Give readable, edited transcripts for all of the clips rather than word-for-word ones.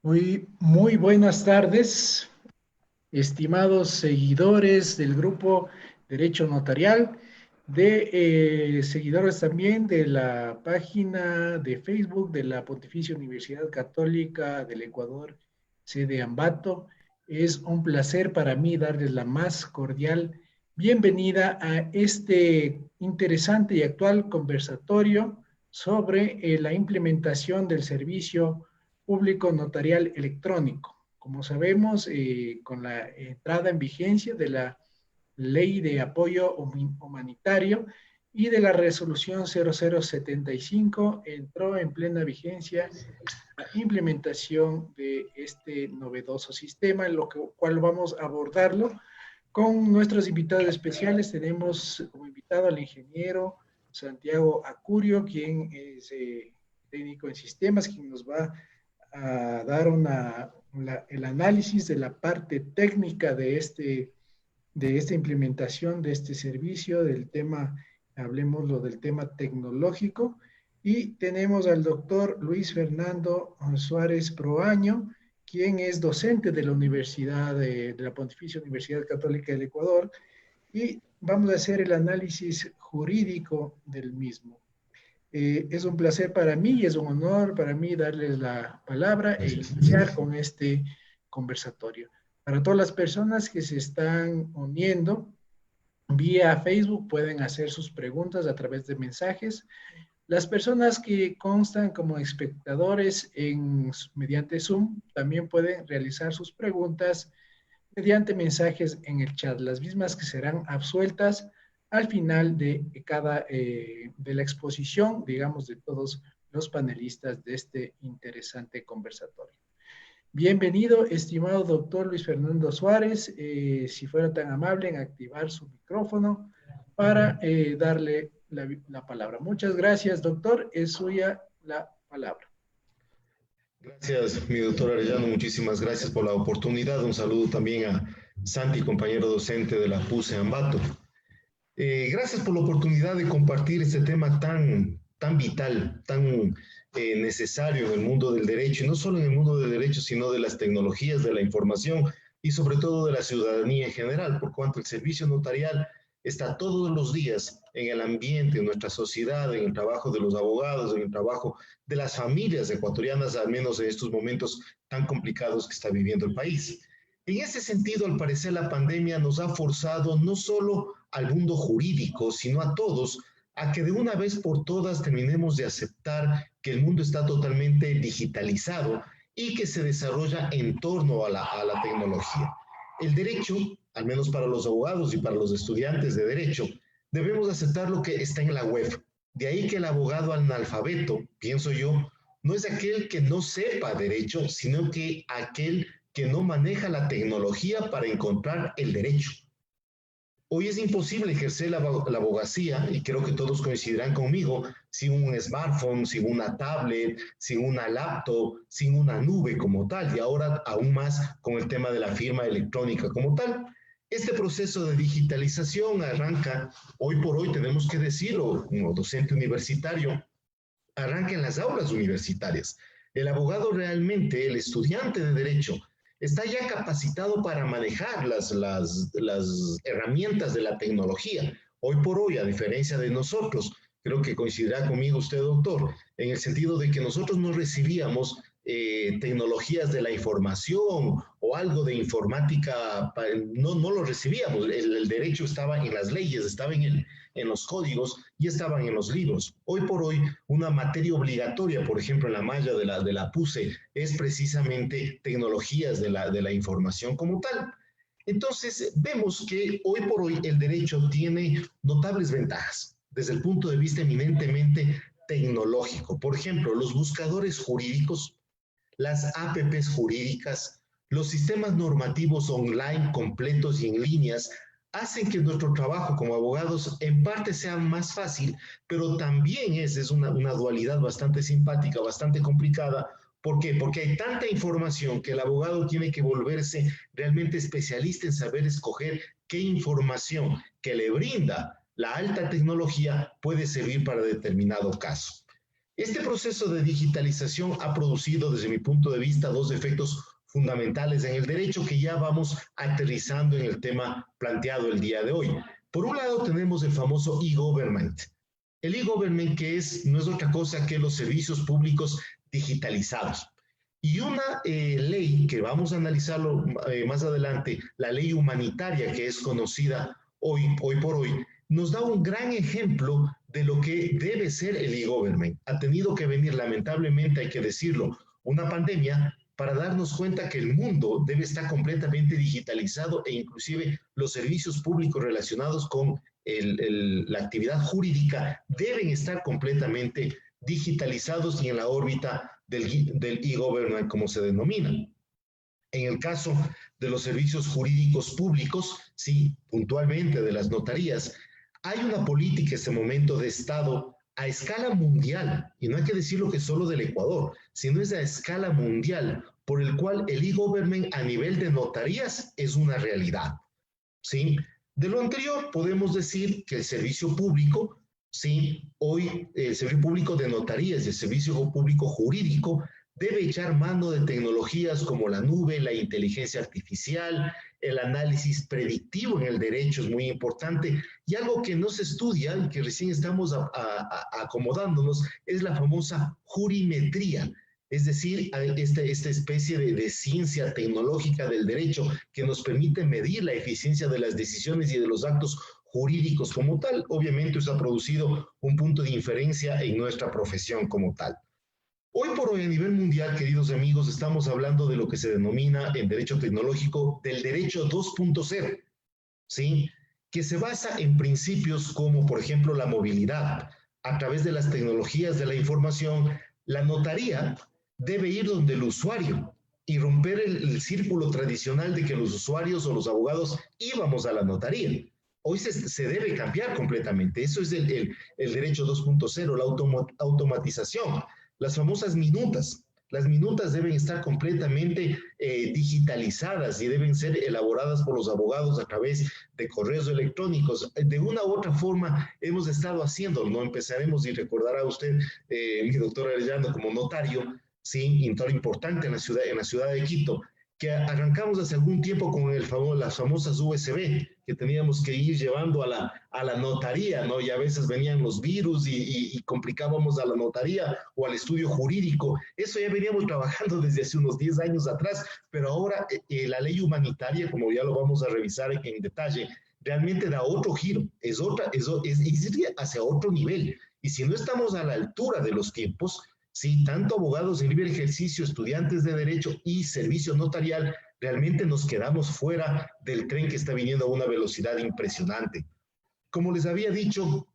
Muy buenas tardes, estimados seguidores del grupo Derecho Notarial, seguidores también de la página de Facebook de la Pontificia Universidad Católica del Ecuador, sede Ambato. Es un placer para mí darles la más cordial bienvenida a este interesante y actual conversatorio sobre la implementación del servicio público notarial electrónico. Como sabemos, con la entrada en vigencia de la Ley de Apoyo Humanitario y de la Resolución 0075, entró en plena vigencia la implementación de este novedoso sistema, en lo cual vamos a abordarlo con nuestros invitados especiales. Tenemos como invitado al ingeniero Santiago Acurio, quien es técnico en sistemas, quien nos va a dar el análisis de la parte técnica de esta implementación de este servicio, del tema, hablemoslo del tema tecnológico. Y tenemos al doctor Luis Fernando Suárez Proaño, quien es docente de la Universidad de la Pontificia Universidad Católica del Ecuador, y vamos a hacer el análisis jurídico del mismo. Es un placer para mí y es un honor para mí darles la palabra e iniciar con este conversatorio. Para todas las personas que se están uniendo vía Facebook, pueden hacer sus preguntas a través de mensajes. Las personas que constan como espectadores mediante Zoom también pueden realizar sus preguntas mediante mensajes en el chat, las mismas que serán absueltas al final de la exposición, digamos, de todos los panelistas de este interesante conversatorio. Bienvenido, estimado doctor Luis Fernando Suárez, si fuera tan amable en activar su micrófono para darle la palabra. Muchas gracias, doctor. Es suya la palabra. Gracias, mi doctor Arellano, muchísimas gracias por la oportunidad. Un saludo también a Santi, compañero docente de la PUSE Ambato. Gracias por la oportunidad de compartir este tema tan vital, tan necesario en el mundo del derecho, y no solo en el mundo del derecho, sino de las tecnologías, de la información y sobre todo de la ciudadanía en general, por cuanto el servicio notarial está todos los días en el ambiente, en nuestra sociedad, en el trabajo de los abogados, en el trabajo de las familias ecuatorianas, al menos en estos momentos tan complicados que está viviendo el país. En ese sentido, al parecer, la pandemia nos ha forzado no solo al mundo jurídico, sino a todos, a que de una vez por todas terminemos de aceptar que el mundo está totalmente digitalizado y que se desarrolla en torno a la tecnología. El derecho, al menos para los abogados y para los estudiantes de derecho, debemos aceptar lo que está en la web. De ahí que el abogado analfabeto, pienso yo, no es aquel que no sepa derecho, sino que aquel que no maneja la tecnología para encontrar el derecho. Hoy es imposible ejercer la abogacía, y creo que todos coincidirán conmigo, sin un smartphone, sin una tablet, sin una laptop, sin una nube como tal, y ahora aún más con el tema de la firma electrónica como tal. Este proceso de digitalización arranca, hoy por hoy tenemos que decirlo, como docente universitario, arranca en las aulas universitarias. El abogado realmente, el estudiante de derecho, está ya capacitado para manejar las herramientas de la tecnología. Hoy por hoy, a diferencia de nosotros, creo que coincidirá conmigo usted, doctor, en el sentido de que nosotros no recibíamos tecnologías de la información o algo de informática, no lo recibíamos. El derecho estaba en las leyes, estaba en los códigos y estaban en los libros. Hoy por hoy, una materia obligatoria, por ejemplo, en la malla de la PUSE, es precisamente tecnologías de la información como tal. Entonces, vemos que hoy por hoy el derecho tiene notables ventajas desde el punto de vista eminentemente tecnológico. Por ejemplo, los buscadores jurídicos, las APPs jurídicas, los sistemas normativos online completos y en líneas hacen que nuestro trabajo como abogados en parte sea más fácil, pero también es una dualidad bastante simpática, bastante complicada. ¿Por qué? Porque hay tanta información que el abogado tiene que volverse realmente especialista en saber escoger qué información que le brinda la alta tecnología puede servir para determinado caso. Este proceso de digitalización ha producido, desde mi punto de vista, dos efectos fundamentales en el derecho que ya vamos aterrizando en el tema planteado el día de hoy. Por un lado tenemos el famoso e-government. El e-government no es otra cosa que los servicios públicos digitalizados. Y una ley que vamos a analizarlo más adelante, la ley humanitaria que es conocida hoy por hoy, nos da un gran ejemplo de lo que debe ser el e-government. Ha tenido que venir, lamentablemente, hay que decirlo, una pandemia para darnos cuenta que el mundo debe estar completamente digitalizado e inclusive los servicios públicos relacionados con la actividad jurídica deben estar completamente digitalizados y en la órbita del e-government, como se denomina. En el caso de los servicios jurídicos públicos, sí, puntualmente de las notarías, hay una política en este momento de Estado a escala mundial, y no hay que decirlo que solo del Ecuador, sino es a escala mundial, por el cual el e-government a nivel de notarías es una realidad. ¿Sí? De lo anterior podemos decir que el servicio público, sí, hoy el servicio público de notarías y el servicio público jurídico debe echar mano de tecnologías como la nube, la inteligencia artificial, el análisis predictivo en el derecho es muy importante, y algo que no se estudia y que recién estamos acomodándonos es la famosa jurimetría, es decir, esta especie de ciencia tecnológica del derecho que nos permite medir la eficiencia de las decisiones y de los actos jurídicos como tal. Obviamente eso ha producido un punto de inferencia en nuestra profesión como tal. Hoy por hoy a nivel mundial, queridos amigos, estamos hablando de lo que se denomina en derecho tecnológico del derecho 2.0, ¿sí? Que se basa en principios como, por ejemplo, la movilidad. A través de las tecnologías de la información, la notaría debe ir donde el usuario y romper el círculo tradicional de que los usuarios o los abogados íbamos a la notaría. Hoy se debe cambiar completamente. Eso es el derecho 2.0, la automatización. Las famosas minutas. Las minutas deben estar completamente digitalizadas y deben ser elaboradas por los abogados a través de correos electrónicos. De una u otra forma hemos estado haciéndolo, ¿no? Empezaremos, y recordará usted, mi doctor Arellano, como notario, sí, notario importante en la ciudad de Quito, que arrancamos hace algún tiempo con las famosas USB que teníamos que ir llevando a la notaría, ¿no? Y a veces venían los virus y complicábamos a la notaría o al estudio jurídico. Eso ya veníamos trabajando desde hace unos 10 años atrás, pero ahora la ley humanitaria, como ya lo vamos a revisar en detalle, realmente da otro giro, es hacia otro nivel. Y si no estamos a la altura de los tiempos, sí, tanto abogados en libre ejercicio, estudiantes de derecho y servicio notarial, realmente nos quedamos fuera del tren que está viniendo a una velocidad impresionante. Como les había dicho,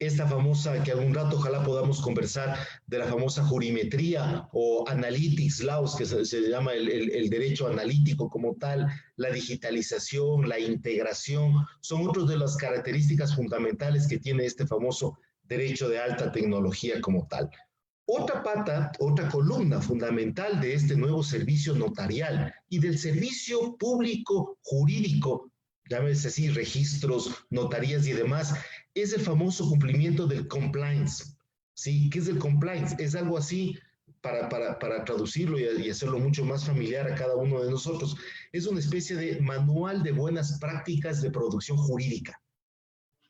esta famosa, que algún rato ojalá podamos conversar, de la famosa jurimetría o analytics laws, que se llama el derecho analítico como tal, la digitalización, la integración, son otras de las características fundamentales que tiene este famoso derecho de alta tecnología como tal. Otra pata, otra columna fundamental de este nuevo servicio notarial y del servicio público jurídico, llámese así, registros, notarías y demás, es el famoso cumplimiento del compliance. ¿Sí? ¿Qué es el compliance? Es algo así, para traducirlo y hacerlo mucho más familiar a cada uno de nosotros, es una especie de manual de buenas prácticas de producción jurídica.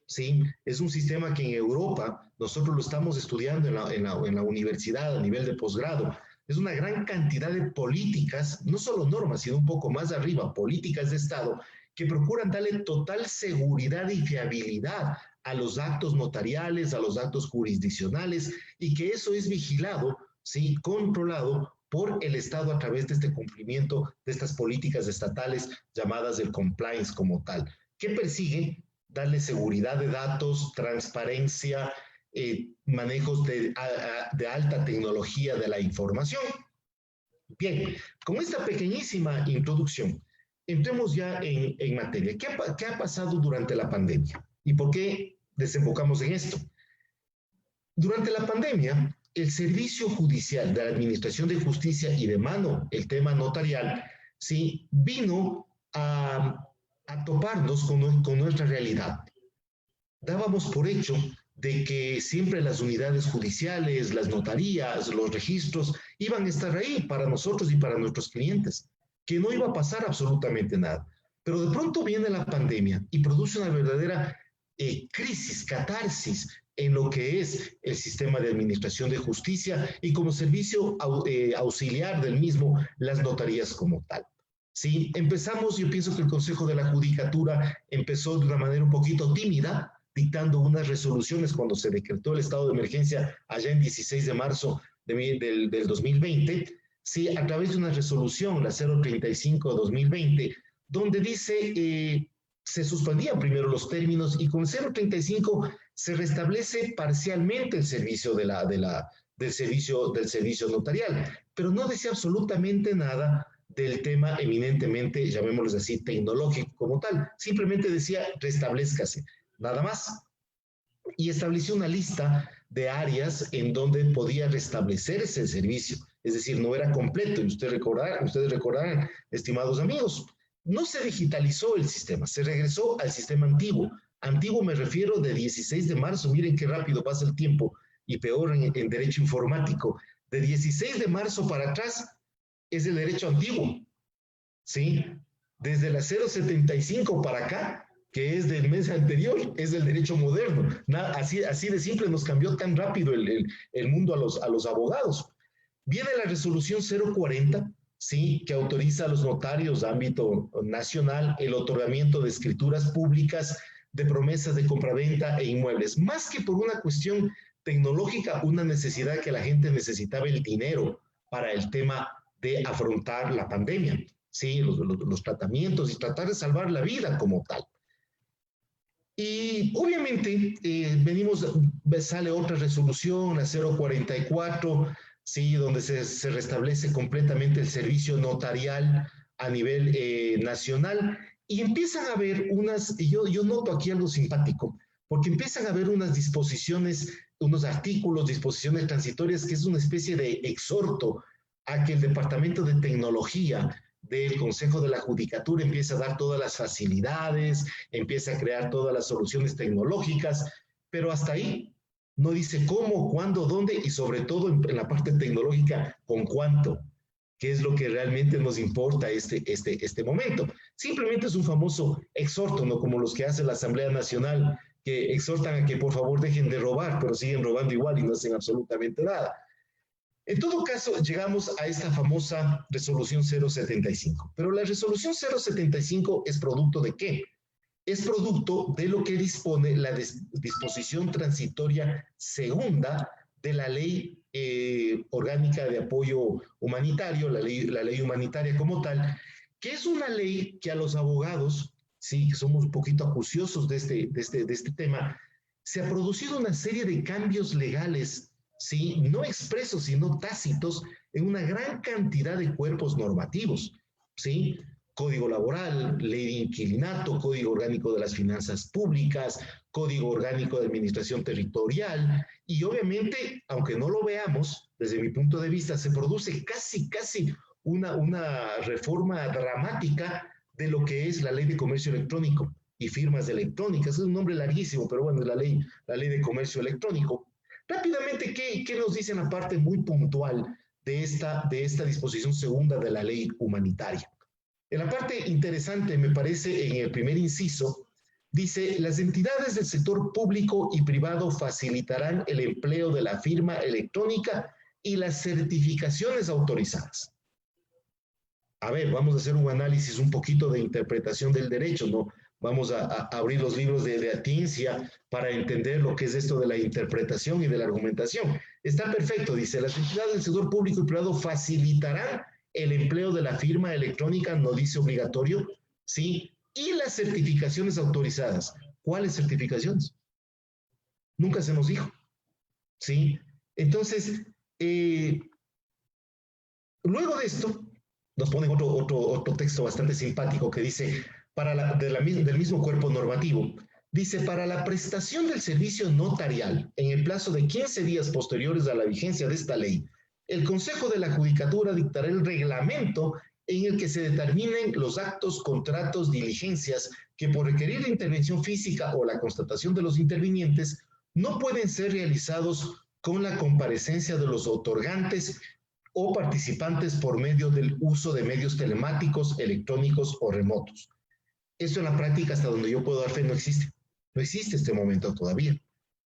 ¿Sí? Es un sistema que en Europa nosotros lo estamos estudiando en la universidad a nivel de posgrado. Es una gran cantidad de políticas, no solo normas, sino un poco más arriba, políticas de Estado, que procuran darle total seguridad y fiabilidad a los actos notariales, a los actos jurisdiccionales, y que eso es vigilado, ¿sí? Controlado por el Estado a través de este cumplimiento de estas políticas estatales llamadas el compliance como tal. ¿Qué persigue? Darle seguridad de datos, transparencia, manejos de alta tecnología de la información. Bien, con esta pequeñísima introducción, entremos ya en materia. ¿Qué ha pasado durante la pandemia? ¿Y por qué desembocamos en esto? Durante la pandemia, el servicio judicial de la Administración de Justicia y de mano el tema notarial, sí, vino a toparnos con nuestra realidad. Dábamos por hecho de que siempre las unidades judiciales, las notarías, los registros iban a estar ahí para nosotros y para nuestros clientes, que no iba a pasar absolutamente nada. Pero de pronto viene la pandemia y produce una verdadera crisis, catarsis en lo que es el sistema de administración de justicia y como servicio auxiliar del mismo, las notarías como tal. Sí, empezamos, yo pienso que el Consejo de la Judicatura empezó de una manera un poquito tímida, dictando unas resoluciones cuando se decretó el estado de emergencia allá en 16 de marzo del 2020, sí, a través de una resolución, la 035-2020, donde dice se suspendían primero los términos y con 035 se restablece parcialmente el servicio del servicio notarial, pero no decía absolutamente nada del tema eminentemente, llamémoslo así, tecnológico como tal. Simplemente decía restablezcase, nada más. Y estableció una lista de áreas en donde podía restablecerse el servicio. Es decir, no era completo. Y ustedes recordarán, estimados amigos, no se digitalizó el sistema, se regresó al sistema antiguo. Antiguo me refiero de 16 de marzo, miren qué rápido pasa el tiempo, y peor en derecho informático. De 16 de marzo para atrás es el derecho antiguo, ¿sí? Desde la 075 para acá, que es del mes anterior, es el derecho moderno. Así de simple nos cambió tan rápido el mundo a los abogados. Viene la resolución 040, ¿sí? Que autoriza a los notarios de ámbito nacional el otorgamiento de escrituras públicas, de promesas de compraventa e inmuebles. Más que por una cuestión tecnológica, una necesidad que la gente necesitaba el dinero para el tema de afrontar la pandemia, ¿sí? Los tratamientos y tratar de salvar la vida como tal. Y obviamente sale otra resolución, la 044, ¿sí? Donde se restablece completamente el servicio notarial a nivel nacional y empiezan a haber yo noto aquí algo simpático, porque empiezan a haber unas disposiciones, unos artículos, disposiciones transitorias, que es una especie de exhorto a que el Departamento de Tecnología del Consejo de la Judicatura empiece a dar todas las facilidades, empieza a crear todas las soluciones tecnológicas, pero hasta ahí no dice cómo, cuándo, dónde y sobre todo en la parte tecnológica, con cuánto, que es lo que realmente nos importa este momento. Simplemente es un famoso exhorto, no como los que hace la Asamblea Nacional, que exhortan a que por favor dejen de robar, pero siguen robando igual y no hacen absolutamente nada. En todo caso, llegamos a esta famosa resolución 075. Pero la resolución 075 es producto ¿de qué? Es producto de lo que dispone la disposición transitoria segunda de la ley orgánica de apoyo humanitario, la ley humanitaria como tal, que es una ley que a los abogados, sí, que somos un poquito acuciosos de este tema, se ha producido una serie de cambios legales, ¿sí? No expresos, sino tácitos, en una gran cantidad de cuerpos normativos, ¿sí? Código laboral, ley de inquilinato, Código Orgánico de las Finanzas Públicas, Código Orgánico de Administración Territorial, y obviamente, aunque no lo veamos, desde mi punto de vista, se produce casi una reforma dramática de lo que es la Ley de Comercio Electrónico y firmas electrónicas. Es un nombre larguísimo, pero bueno, es la ley de Comercio Electrónico. Rápidamente, ¿qué nos dice en la parte muy puntual de esta disposición segunda de la ley humanitaria? En la parte interesante, me parece, en el primer inciso, dice, las entidades del sector público y privado facilitarán el empleo de la firma electrónica y las certificaciones autorizadas. A ver, vamos a hacer un análisis un poquito de interpretación del derecho, ¿no? Vamos a abrir los libros de Atienza para entender lo que es esto de la interpretación y de la argumentación. Está perfecto, dice, las entidades del sector público y privado facilitarán el empleo de la firma electrónica, no dice obligatorio, ¿sí? Y las certificaciones autorizadas. ¿Cuáles certificaciones? Nunca se nos dijo, ¿sí? Entonces, luego de esto, nos ponen otro texto bastante simpático que dice, del mismo cuerpo normativo, dice, para la prestación del servicio notarial en el plazo de 15 días posteriores a la vigencia de esta ley, el Consejo de la Judicatura dictará el reglamento en el que se determinen los actos, contratos, diligencias que por requerir de intervención física o la constatación de los intervinientes no pueden ser realizados con la comparecencia de los otorgantes o participantes por medio del uso de medios telemáticos, electrónicos o remotos. Esto en la práctica, hasta donde yo puedo dar fe, no existe. No existe este momento todavía.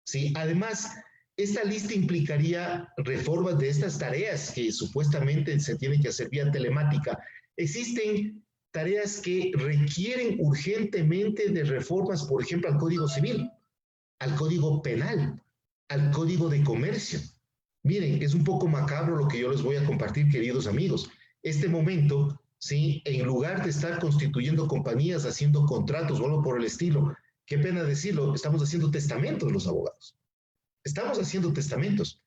¿Sí? Además, esta lista implicaría reformas de estas tareas que supuestamente se tienen que hacer vía telemática. Existen tareas que requieren urgentemente de reformas, por ejemplo, al Código Civil, al Código Penal, al Código de Comercio. Miren, es un poco macabro lo que yo les voy a compartir, queridos amigos. Este momento, ¿sí? En lugar de estar constituyendo compañías, haciendo contratos o algo por el estilo, qué pena decirlo, estamos haciendo testamentos los abogados. Estamos haciendo testamentos.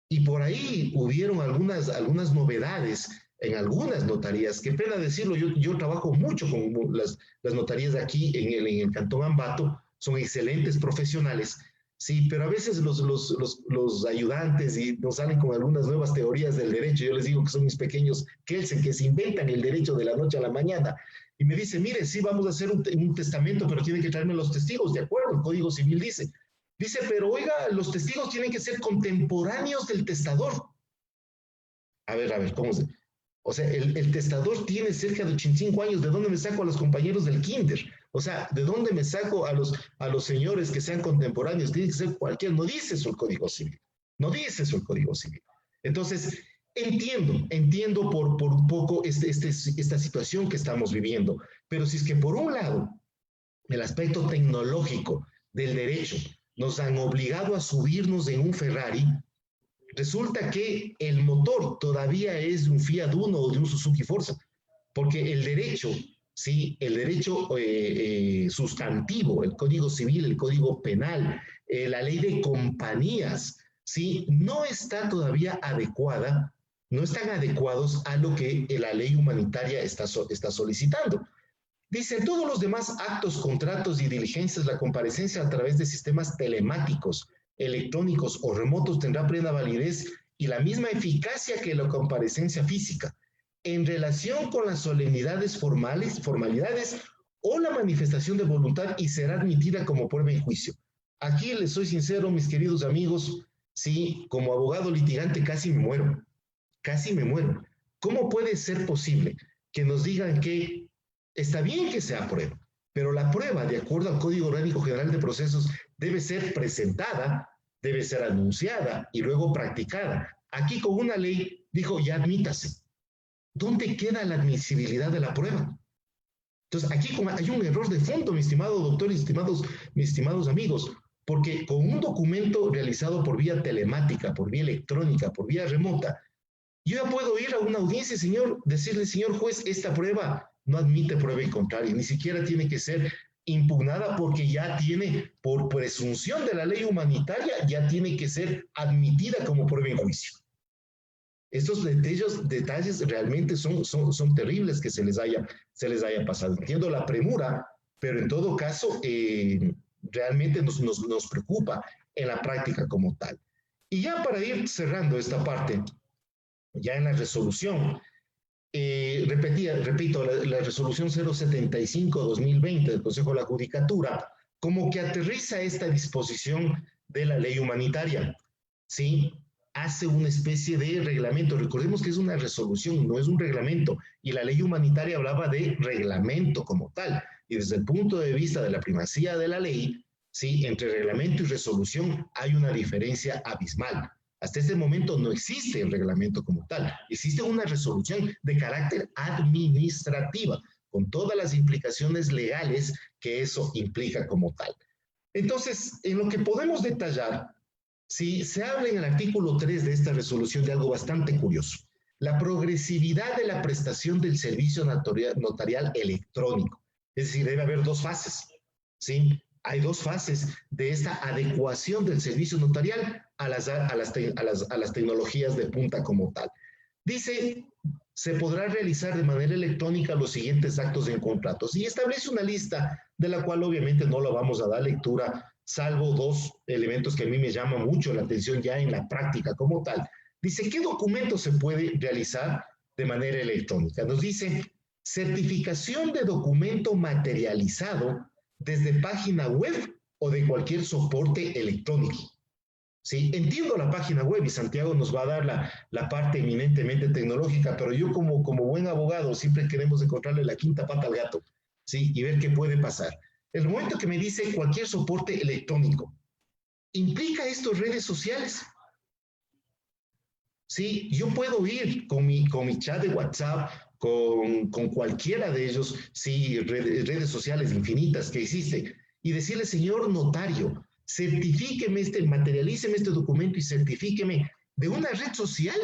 Y por ahí hubieron algunas novedades en algunas notarías. Qué pena decirlo, yo trabajo mucho con las notarías de aquí en el Cantón Ambato, son excelentes profesionales. Sí, pero a veces los ayudantes y nos salen con algunas nuevas teorías del derecho. Yo les digo que son mis pequeños Kelsen, que se inventan el derecho de la noche a la mañana. Y me dice, mire, sí, vamos a hacer un testamento, pero tienen que traerme los testigos, ¿de acuerdo? El Código Civil dice. Dice, pero oiga, los testigos tienen que ser contemporáneos del testador. A ver, ¿cómo se...? O sea, el testador tiene cerca de 85 años. ¿De dónde me saco a los compañeros del kinder? O sea, ¿de dónde me saco a los señores que sean contemporáneos? Tiene que ser cualquiera. No dice eso el Código Civil. No dice eso el Código Civil. Entonces, entiendo por un poco esta situación que estamos viviendo. Pero si es que por un lado, el aspecto tecnológico del derecho nos han obligado a subirnos en un Ferrari, resulta que el motor todavía es de un Fiat Uno o de un Suzuki Forza, porque el derecho, ¿sí? El derecho sustantivo, el Código Civil, el Código Penal, la ley de compañías, ¿sí? No está todavía adecuada, no están adecuados a lo que la ley humanitaria está solicitando. Dice, todos los demás actos, contratos y diligencias, la comparecencia a través de sistemas telemáticos, electrónicos o remotos tendrá plena validez y la misma eficacia que la comparecencia física en relación con las solemnidades formalidades o la manifestación de voluntad y será admitida como prueba en juicio. Aquí les soy sincero, mis queridos amigos, sí, como abogado litigante casi me muero. ¿Cómo puede ser posible que nos digan que está bien que sea prueba, pero la prueba, de acuerdo al Código Orgánico General de Procesos, debe ser presentada, debe ser anunciada y luego practicada? Aquí con una ley dijo, ya admítase. ¿Dónde queda la admisibilidad de la prueba? Entonces, aquí hay un error de fondo, mi estimado doctor y mis estimados amigos, porque con un documento realizado por vía telemática, por vía electrónica, por vía remota, yo ya puedo ir a una audiencia, decirle, señor juez, esta prueba no admite prueba en contrario, ni siquiera tiene que ser impugnada porque ya tiene, por presunción de la ley humanitaria, ya tiene que ser admitida como prueba en juicio. Estos detalles realmente son terribles que se les haya pasado. Entiendo la premura, pero en todo caso realmente nos preocupa en la práctica como tal. Y ya para ir cerrando esta parte, ya en la resolución, repito, la resolución 075-2020 del Consejo de la Judicatura, como que aterriza esta disposición de la ley humanitaria, ¿sí? Hace una especie de reglamento. Recordemos que es una resolución, no es un reglamento, y la ley humanitaria hablaba de reglamento como tal, y desde el punto de vista de la primacía de la ley, ¿sí? Entre reglamento y resolución hay una diferencia abismal. Hasta este momento no existe el reglamento como tal, existe una resolución de carácter administrativa, con todas las implicaciones legales que eso implica como tal. Entonces, en lo que podemos detallar, si se habla en el artículo 3 de esta resolución de algo bastante curioso, la progresividad de la prestación del servicio notarial electrónico, es decir, debe haber dos fases, ¿sí? Hay dos fases de esta adecuación del servicio notarial a las tecnologías de punta como tal. Dice, se podrá realizar de manera electrónica los siguientes actos en contratos y establece una lista de la cual obviamente no la vamos a dar lectura, salvo dos elementos que a mí me llaman mucho la atención ya en la práctica como tal. Dice, ¿qué documento se puede realizar de manera electrónica? Nos dice, certificación de documento materializado desde página web o de cualquier soporte electrónico. Sí, entiendo la página web y Santiago nos va a dar la parte eminentemente tecnológica, pero yo como buen abogado siempre queremos encontrarle la quinta pata al gato, ¿sí? Y ver qué puede pasar. El momento que me dice cualquier soporte electrónico, ¿implica esto redes sociales? Sí, yo puedo ir con mi chat de WhatsApp, con cualquiera de ellos, sí, redes sociales infinitas que existen, y decirle, señor notario, certifíqueme materialíceme este documento y certifíqueme de una red social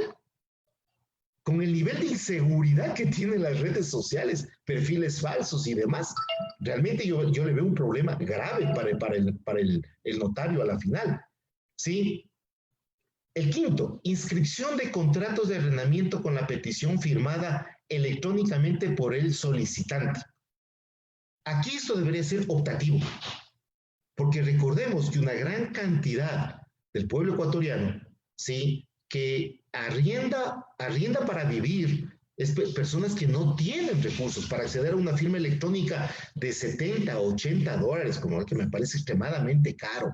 con el nivel de inseguridad que tienen las redes sociales, perfiles falsos y demás. Realmente yo le veo un problema grave para el notario a la final. ¿Sí? El quinto, inscripción de contratos de arrendamiento con la petición firmada electrónicamente por el solicitante. Aquí esto debería ser optativo, porque recordemos que una gran cantidad del pueblo ecuatoriano, ¿sí?, que arrienda para vivir, es personas que no tienen recursos para acceder a una firma electrónica de 70, 80 dólares, como el que me parece extremadamente caro.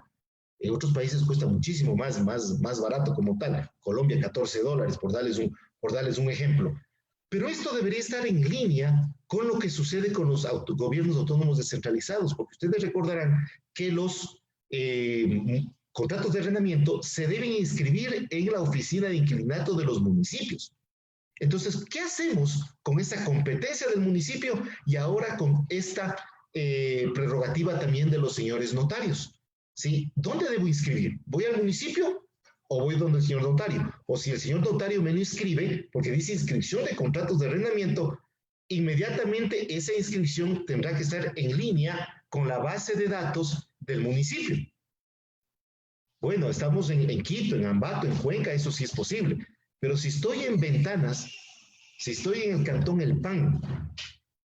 En otros países cuesta muchísimo más barato como tal. Colombia, 14 dólares, por darles un ejemplo. Pero esto debería estar en línea con lo que sucede con los gobiernos autónomos descentralizados, porque ustedes recordarán que los contratos de arrendamiento se deben inscribir en la oficina de inquilinato de los municipios. Entonces, ¿qué hacemos con esa competencia del municipio y ahora con esta prerrogativa también de los señores notarios? ¿Sí? ¿Dónde debo inscribir? ¿Voy al municipio o voy donde el señor notario? O si el señor notario me lo inscribe, porque dice inscripción de contratos de arrendamiento, inmediatamente esa inscripción tendrá que estar en línea con la base de datos del municipio. Bueno, estamos en Quito, en Ambato, en Cuenca, eso sí es posible. Pero si estoy en Ventanas, si estoy en el Cantón El Pan,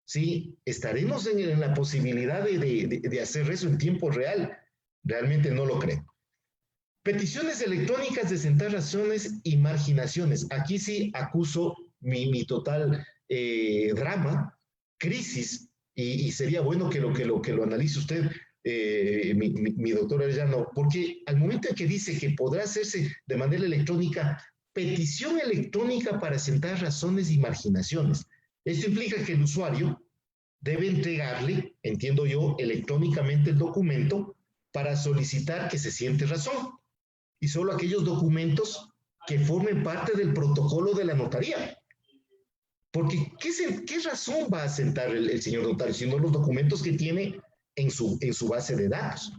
¿sí? ¿Estaremos en la posibilidad de hacer eso en tiempo real? Realmente no lo creo. Peticiones electrónicas de sentar razones y marginaciones. Aquí sí acuso mi total drama, crisis, y sería bueno que lo analice usted, mi doctor Arellano, porque al momento en que dice que podrá hacerse de manera electrónica, petición electrónica para sentar razones y marginaciones. Esto implica que el usuario debe entregarle, entiendo yo, electrónicamente el documento para solicitar que se siente razón. Y solo aquellos documentos que formen parte del protocolo de la notaría. Porque, ¿qué razón va a sentar el señor notario? Sino los documentos que tiene en su base de datos.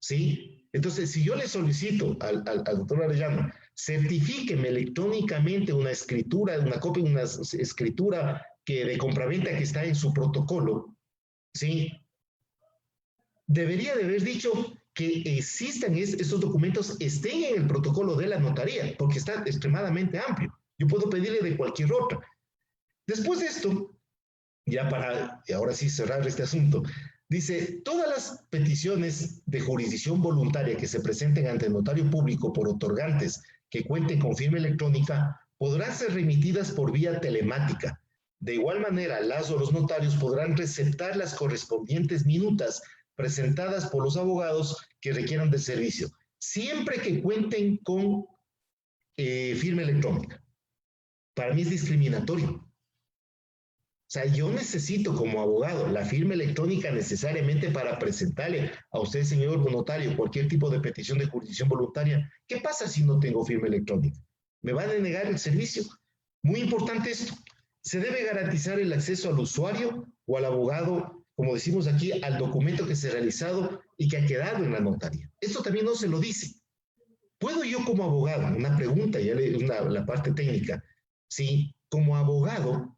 ¿Sí? Entonces, si yo le solicito al doctor Arellano, certifíqueme electrónicamente una escritura, una copia de una escritura de compraventa que está en su protocolo, ¿sí? Debería de haber dicho que existan estos documentos, estén en el protocolo de la notaría, porque está extremadamente amplio. Yo puedo pedirle de cualquier otra. Después de esto, ya para ahora sí cerrar este asunto, dice, todas las peticiones de jurisdicción voluntaria que se presenten ante el notario público por otorgantes que cuenten con firma electrónica podrán ser remitidas por vía telemática. De igual manera, las o los notarios podrán receptar las correspondientes minutas presentadas por los abogados que requieran del servicio, siempre que cuenten con firma electrónica. Para mí es discriminatorio. O sea, yo necesito como abogado la firma electrónica necesariamente para presentarle a usted, señor notario, cualquier tipo de petición de jurisdicción voluntaria. ¿Qué pasa si no tengo firma electrónica? ¿Me van a denegar el servicio? Muy importante esto. Se debe garantizar el acceso al usuario o al abogado, como decimos aquí, al documento que se ha realizado y que ha quedado en la notaría. Esto también no se lo dice. ¿Puedo yo como abogado, una pregunta, ya la parte técnica, sí, como abogado,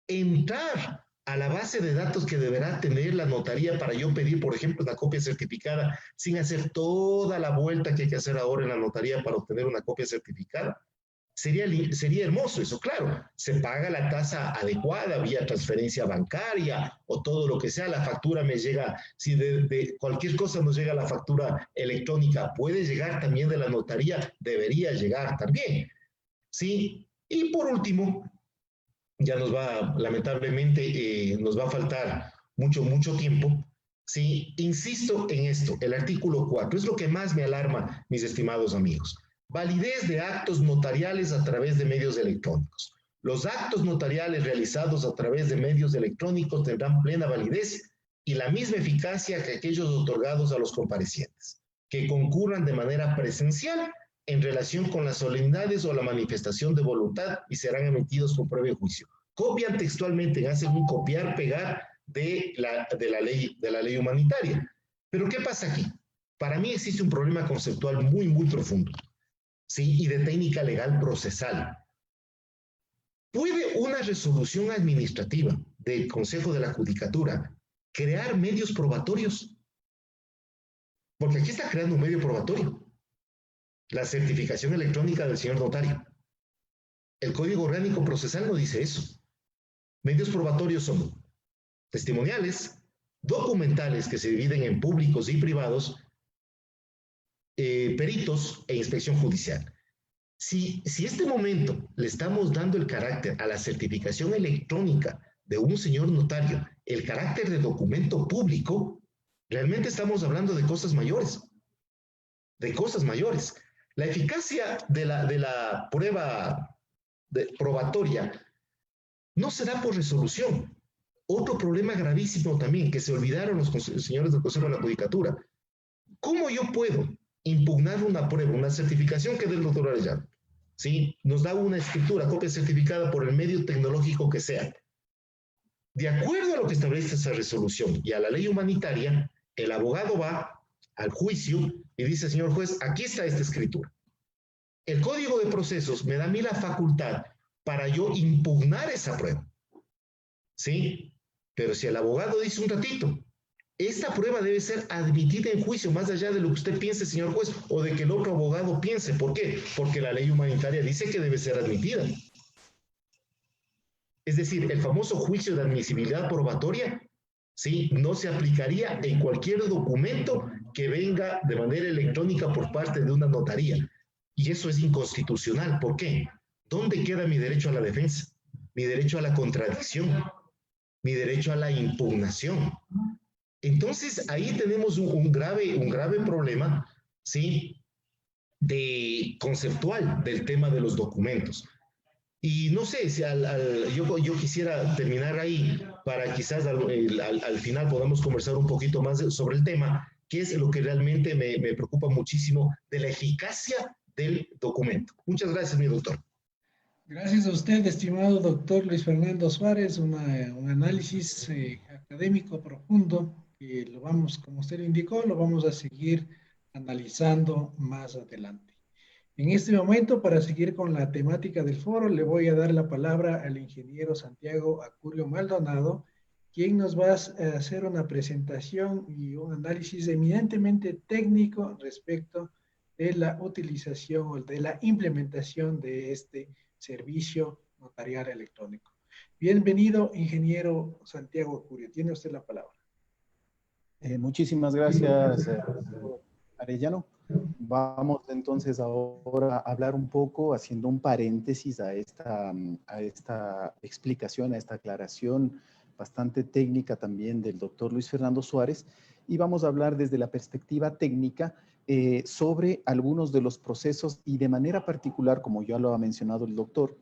entrar a la base de datos que deberá tener la notaría para yo pedir, por ejemplo, una copia certificada, sin hacer toda la vuelta que hay que hacer ahora en la notaría para obtener una copia certificada? Sería hermoso eso, claro. Se paga la tasa adecuada vía transferencia bancaria o todo lo que sea. La factura me llega, si de cualquier cosa nos llega la factura electrónica, puede llegar también de la notaría, debería llegar también. ¿Sí? Y por último, ya lamentablemente, nos va a faltar mucho tiempo. Sí, insisto en esto, el artículo 4 es lo que más me alarma, mis estimados amigos. Validez de actos notariales a través de medios electrónicos. Los actos notariales realizados a través de medios electrónicos tendrán plena validez y la misma eficacia que aquellos otorgados a los comparecientes, que concurran de manera presencial en relación con las solemnidades o la manifestación de voluntad y serán emitidos con prueba de juicio. Copian textualmente, hacen un copiar-pegar de la ley humanitaria. Pero ¿qué pasa aquí? Para mí existe un problema conceptual muy, muy profundo, ¿sí? Y de técnica legal procesal. ¿Puede una resolución administrativa del Consejo de la Judicatura crear medios probatorios? Porque aquí está creando un medio probatorio. La certificación electrónica del señor notario. El Código Orgánico Procesal no dice eso. Medios probatorios son testimoniales, documentales que se dividen en públicos y privados, peritos e inspección judicial. Si este momento le estamos dando el carácter a la certificación electrónica de un señor notario, el carácter de documento público, realmente estamos hablando de cosas mayores, de cosas mayores. La eficacia de la prueba probatoria no se da por resolución. Otro problema gravísimo también, que se olvidaron los señores del Consejo de la Judicatura. ¿Cómo yo puedo impugnar una prueba, una certificación que dé el doctor Arellano? ¿Sí? Nos da una escritura, copia certificada por el medio tecnológico que sea. De acuerdo a lo que establece esa resolución y a la ley humanitaria, el abogado va al juicio y dice, señor juez, aquí está esta escritura. El Código de Procesos me da a mí la facultad para yo impugnar esa prueba. ¿Sí? Pero si el abogado dice un ratito, esta prueba debe ser admitida en juicio, más allá de lo que usted piense, señor juez, o de que el otro abogado piense. ¿Por qué? Porque la ley humanitaria dice que debe ser admitida. Es decir, el famoso juicio de admisibilidad probatoria, ¿sí? No se aplicaría en cualquier documento que venga de manera electrónica por parte de una notaría. Y eso es inconstitucional. ¿Por qué? ¿Dónde queda mi derecho a la defensa? Mi derecho a la contradicción, mi derecho a la impugnación. Entonces, ahí tenemos un grave problema, ¿sí? Conceptual del tema de los documentos. Y no sé, si yo quisiera terminar ahí para quizás al final podamos conversar un poquito más sobre el tema, que es lo que realmente me preocupa muchísimo de la eficacia del documento. Muchas gracias, mi doctor. Gracias a usted, estimado doctor Luis Fernando Suárez, un análisis académico profundo que lo vamos, como usted lo indicó, lo vamos a seguir analizando más adelante. En este momento, para seguir con la temática del foro, le voy a dar la palabra al ingeniero Santiago Acurio Maldonado, quien nos va a hacer una presentación y un análisis eminentemente técnico respecto de la utilización o de la implementación de este servicio notarial electrónico. Bienvenido, ingeniero Santiago Acurio. Tiene usted la palabra. Muchísimas gracias, Arellano. Vamos entonces ahora a hablar un poco, haciendo un paréntesis a esta explicación, a esta aclaración bastante técnica también del doctor Luis Fernando Suárez, y vamos a hablar desde la perspectiva técnica sobre algunos de los procesos y de manera particular, como ya lo ha mencionado el doctor,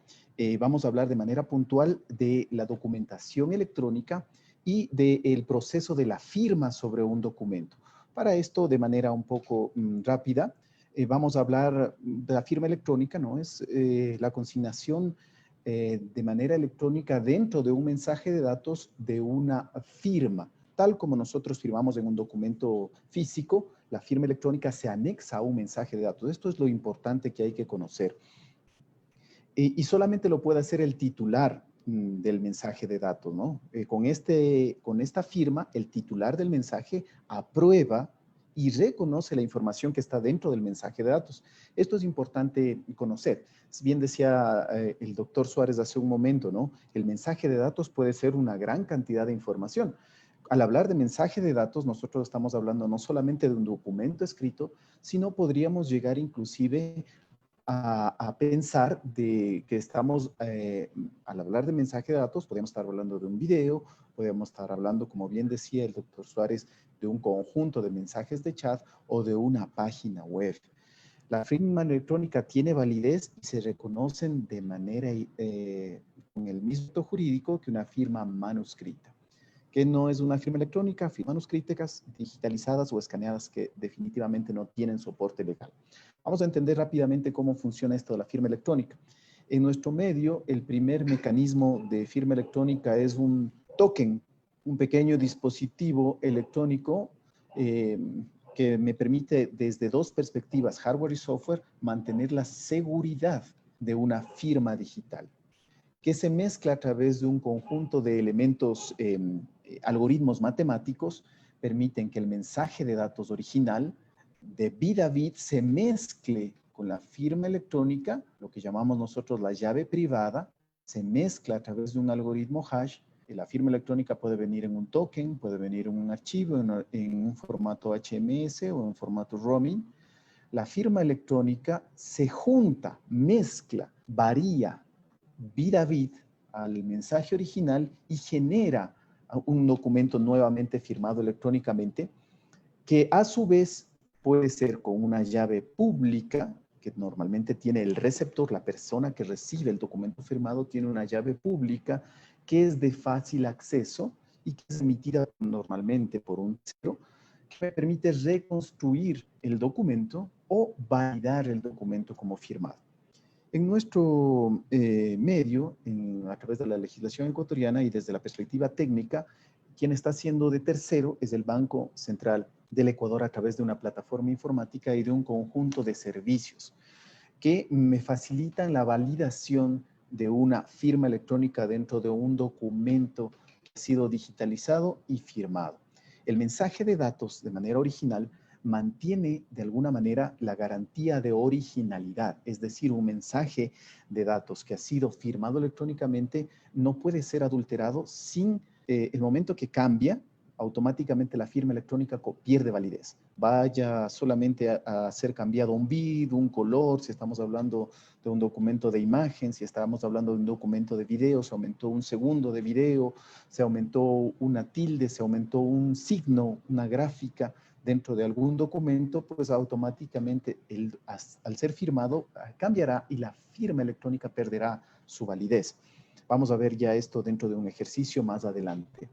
vamos a hablar de manera puntual de la documentación electrónica y del proceso de la firma sobre un documento. Para esto, de manera un poco rápida, vamos a hablar de la firma electrónica, ¿no? Es la consignación de manera electrónica dentro de un mensaje de datos de una firma. Tal como nosotros firmamos en un documento físico, la firma electrónica se anexa a un mensaje de datos. Esto es lo importante que hay que conocer. Y solamente lo puede hacer el titular del mensaje de datos, ¿no? Con esta firma, el titular del mensaje aprueba y reconoce la información que está dentro del mensaje de datos. Esto es importante conocer. Bien decía el doctor Suárez hace un momento, ¿no? El mensaje de datos puede ser una gran cantidad de información. Al hablar de mensaje de datos, nosotros estamos hablando no solamente de un documento escrito, sino podríamos llegar inclusive a pensar de que estamos, al hablar de mensaje de datos, podemos estar hablando de un video, podemos estar hablando, como bien decía el doctor Suárez, de un conjunto de mensajes de chat o de una página web. La firma electrónica tiene validez y se reconocen de manera con el mismo acto jurídico que una firma manuscrita. ¿Qué no es una firma electrónica? Firmas manuscríticas digitalizadas o escaneadas que definitivamente no tienen soporte legal. Vamos a entender rápidamente cómo funciona esto de la firma electrónica. En nuestro medio, el primer mecanismo de firma electrónica es un token, un pequeño dispositivo electrónico que me permite desde dos perspectivas, hardware y software, mantener la seguridad de una firma digital, que se mezcla a través de un conjunto de elementos, algoritmos matemáticos, permiten que el mensaje de datos original de bit a bit se mezcle con la firma electrónica, lo que llamamos nosotros la llave privada, se mezcla a través de un algoritmo hash. La firma electrónica puede venir en un token, puede venir en un archivo, en un formato HMS o en formato roaming. La firma electrónica se junta, mezcla, varía bit a bit al mensaje original y genera un documento nuevamente firmado electrónicamente que a su vez puede ser con una llave pública que normalmente tiene el receptor, la persona que recibe el documento firmado tiene una llave pública que es de fácil acceso y que es emitida normalmente por un tercero, que me permite reconstruir el documento o validar el documento como firmado. En nuestro medio, a través de la legislación ecuatoriana y desde la perspectiva técnica, quien está haciendo de tercero es el Banco Central del Ecuador a través de una plataforma informática y de un conjunto de servicios que me facilitan la validación de una firma electrónica dentro de un documento que ha sido digitalizado y firmado. El mensaje de datos de manera original mantiene de alguna manera la garantía de originalidad, es decir, un mensaje de datos que ha sido firmado electrónicamente no puede ser adulterado sin el momento que cambia, automáticamente la firma electrónica pierde validez. Vaya solamente a ser cambiado un bit, un color, si estamos hablando de un documento de imagen, si estamos hablando de un documento de video, se aumentó un segundo de video, se aumentó una tilde, se aumentó un signo, una gráfica dentro de algún documento, pues automáticamente al ser firmado cambiará y la firma electrónica perderá su validez. Vamos a ver ya esto dentro de un ejercicio más adelante.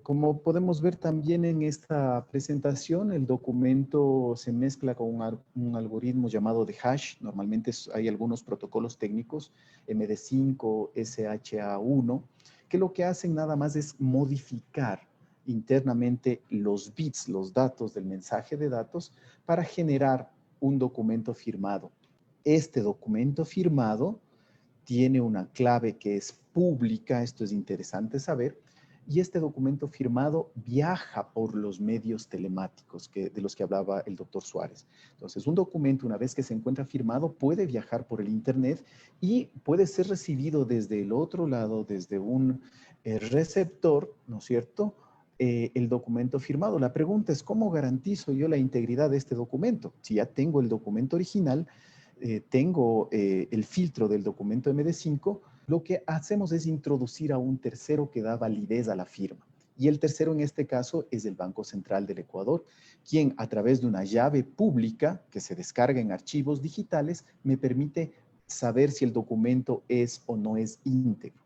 Como podemos ver también en esta presentación, el documento se mezcla con un algoritmo llamado de hash. Normalmente hay algunos protocolos técnicos, MD5, SHA-1, que lo que hacen nada más es modificar internamente los bits, los datos del mensaje de datos para generar un documento firmado. Este documento firmado tiene una clave que es pública, esto es interesante saber, y este documento firmado viaja por los medios telemáticos de los que hablaba el doctor Suárez. Entonces, un documento, una vez que se encuentra firmado, puede viajar por el Internet y puede ser recibido desde el otro lado, desde un receptor, ¿no es cierto?, el documento firmado. La pregunta es, ¿cómo garantizo yo la integridad de este documento? Si ya tengo el documento original, tengo el filtro del documento MD5, lo que hacemos es introducir a un tercero que da validez a la firma. Y el tercero en este caso es el Banco Central del Ecuador, quien a través de una llave pública que se descarga en archivos digitales me permite saber si el documento es o no es íntegro.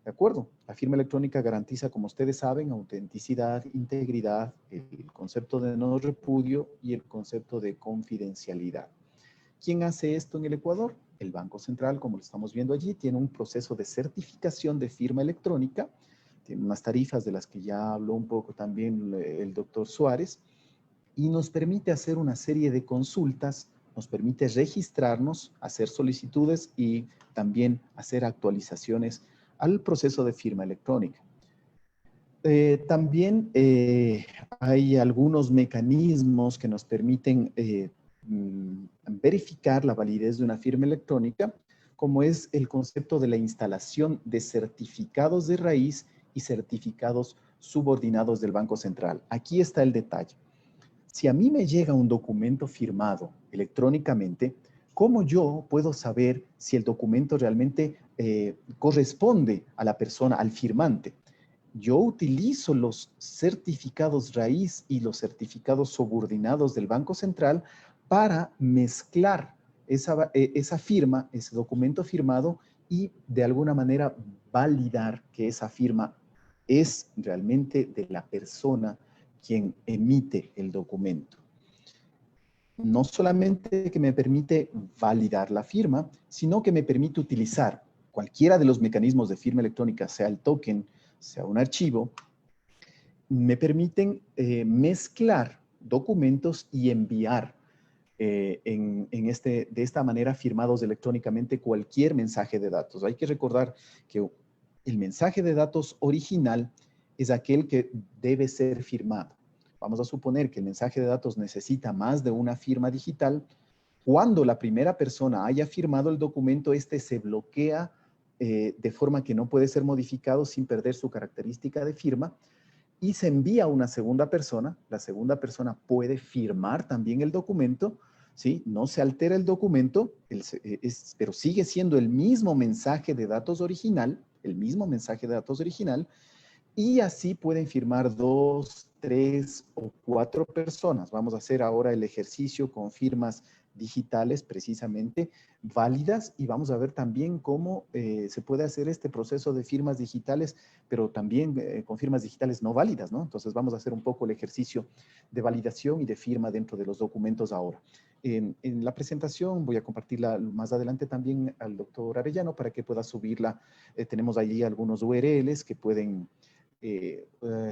¿De acuerdo? La firma electrónica garantiza, como ustedes saben, autenticidad, integridad, el concepto de no repudio y el concepto de confidencialidad. ¿Quién hace esto en el Ecuador? El Banco Central, como lo estamos viendo allí, tiene un proceso de certificación de firma electrónica, tiene unas tarifas de las que ya habló un poco también el doctor Suárez, y nos permite hacer una serie de consultas, nos permite registrarnos, hacer solicitudes y también hacer actualizaciones al proceso de firma electrónica. También hay algunos mecanismos que nos permiten verificar la validez de una firma electrónica, como es el concepto de la instalación de certificados de raíz y certificados subordinados del Banco Central. Aquí está el detalle. Si a mí me llega un documento firmado electrónicamente, ¿cómo yo puedo saber si el documento realmente corresponde a la persona, al firmante? yo utilizo los certificados raíz y los certificados subordinados del Banco Central para mezclar esa firma, ese documento firmado, y de alguna manera validar que esa firma es realmente de la persona quien emite el documento. No solamente que me permite validar la firma, sino que me permite utilizar cualquiera de los mecanismos de firma electrónica, sea el token, sea un archivo, me permiten mezclar documentos y enviar de esta manera firmados electrónicamente cualquier mensaje de datos. Hay que recordar que el mensaje de datos original es aquel que debe ser firmado. Vamos a suponer que el mensaje de datos necesita más de una firma digital. Cuando la primera persona haya firmado el documento, este se bloquea de forma que no puede ser modificado sin perder su característica de firma, y se envía a una segunda persona. La segunda persona puede firmar también el documento, ¿sí? No se altera el documento, pero sigue siendo el mismo mensaje de datos original, y así pueden firmar 2, 3 o 4 personas. Vamos a hacer ahora el ejercicio con firmas digitales precisamente válidas, y vamos a ver también cómo se puede hacer este proceso de firmas digitales, pero también con firmas digitales no válidas, ¿no? Entonces vamos a hacer un poco el ejercicio de validación y de firma dentro de los documentos ahora. En la presentación voy a compartirla más adelante también al doctor Arellano para que pueda subirla. Tenemos allí algunos URLs que pueden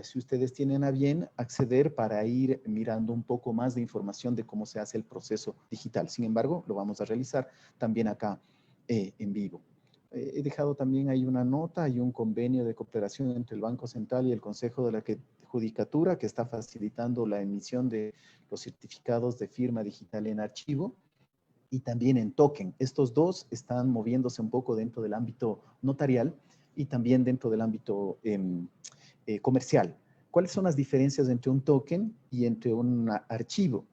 si ustedes tienen a bien acceder para ir mirando un poco más de información de cómo se hace el proceso digital. Sin embargo, lo vamos a realizar también acá en vivo. He dejado también ahí una nota y un convenio de cooperación entre el Banco Central y el Consejo de la Judicatura, que está facilitando la emisión de los certificados de firma digital en archivo y también en token. Estos dos están moviéndose un poco dentro del ámbito notarial y también dentro del ámbito comercial. ¿Cuáles son las diferencias entre un token y entre un archivo?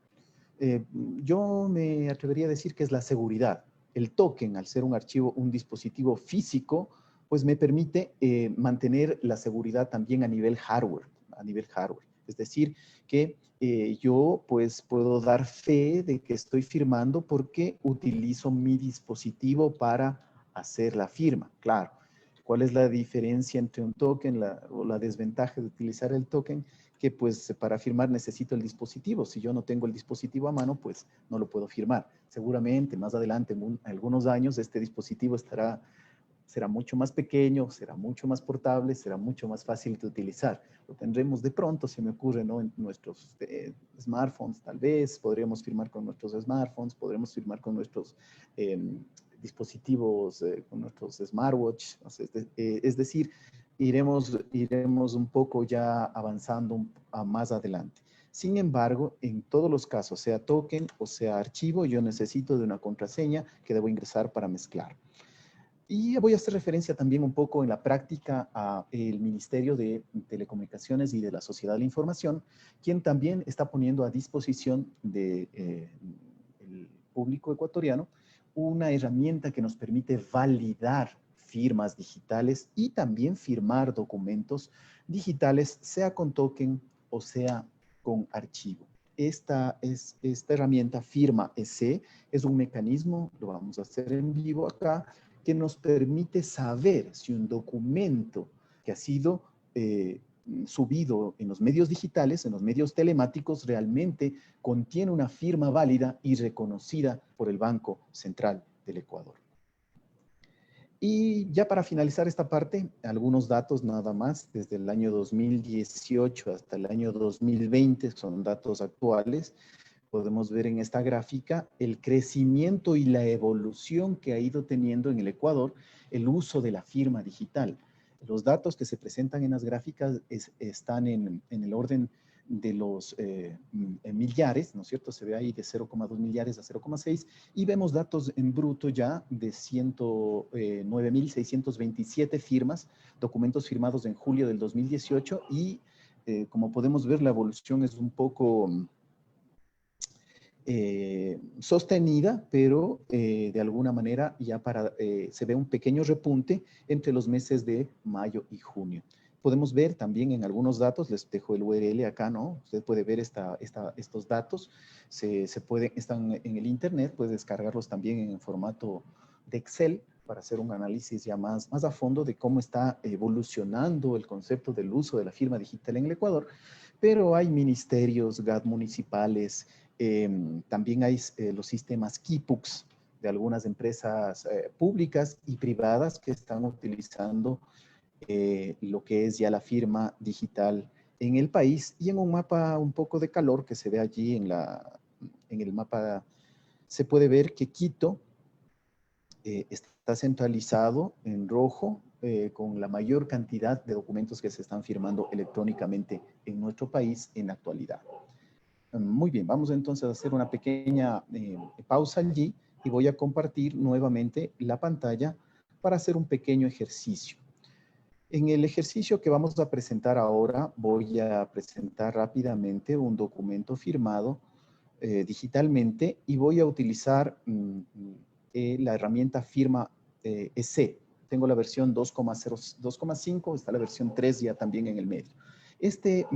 Yo me atrevería a decir que es la seguridad. El token, al ser un archivo, un dispositivo físico, pues me permite mantener la seguridad también a nivel hardware, Es decir, que yo pues puedo dar fe de que estoy firmando porque utilizo mi dispositivo para hacer la firma. Claro. ¿Cuál es la diferencia entre un token o la desventaja de utilizar el token? Que pues para firmar necesito el dispositivo. Si yo no tengo el dispositivo a mano, pues no lo puedo firmar. Seguramente más adelante, en algunos años, este dispositivo será mucho más pequeño, será mucho más portable, será mucho más fácil de utilizar. Lo tendremos de pronto, se me ocurre, ¿no? En nuestros smartphones, tal vez. Podríamos firmar con nuestros smartphones, podremos firmar con nuestros dispositivos, con nuestros smartwatch. Es decir, iremos un poco ya avanzando más adelante. Sin embargo, en todos los casos, sea token o sea archivo, yo necesito de una contraseña que debo ingresar para mezclar. Y voy a hacer referencia también un poco en la práctica al Ministerio de Telecomunicaciones y de la Sociedad de la Información, quien también está poniendo a disposición del público ecuatoriano una herramienta que nos permite validar firmas digitales y también firmar documentos digitales, sea con token o sea con archivo. Esta herramienta Firma EC es un mecanismo, lo vamos a hacer en vivo acá, que nos permite saber si un documento que ha sido subido en los medios digitales, en los medios telemáticos, realmente contiene una firma válida y reconocida por el Banco Central del Ecuador. Y ya para finalizar esta parte, algunos datos nada más, desde el año 2018 hasta el año 2020, son datos actuales. Podemos ver en esta gráfica el crecimiento y la evolución que ha ido teniendo en el Ecuador el uso de la firma digital. Los datos que se presentan en las gráficas están en el orden de los millares, ¿no es cierto? Se ve ahí de 0,2 millares a 0,6 y vemos datos en bruto ya de 109.627 firmas, documentos firmados en julio del 2018 y como podemos ver la evolución es un poco sostenida, pero de alguna manera ya se ve un pequeño repunte entre los meses de mayo y junio. podemos ver también en algunos datos, les dejo el URL acá, ¿no? Usted puede ver estos datos, están en el internet, puede descargarlos también en formato de Excel para hacer un análisis ya más a fondo de cómo está evolucionando el concepto del uso de la firma digital en el Ecuador, pero hay ministerios, GAT municipales, también hay los sistemas KIPUX de algunas empresas públicas y privadas que están utilizando lo que es ya la firma digital en el país, y en un mapa un poco de calor que se ve allí en el mapa, se puede ver que Quito está centralizado en rojo con la mayor cantidad de documentos que se están firmando electrónicamente en nuestro país en la actualidad. Muy bien, vamos entonces a hacer una pequeña pausa allí y voy a compartir nuevamente la pantalla para hacer un pequeño ejercicio. En el ejercicio que vamos a presentar ahora, voy a presentar rápidamente un documento firmado digitalmente y voy a utilizar la herramienta firma EC. Tengo la versión 2.5, está la versión 3 ya también en el medio. Este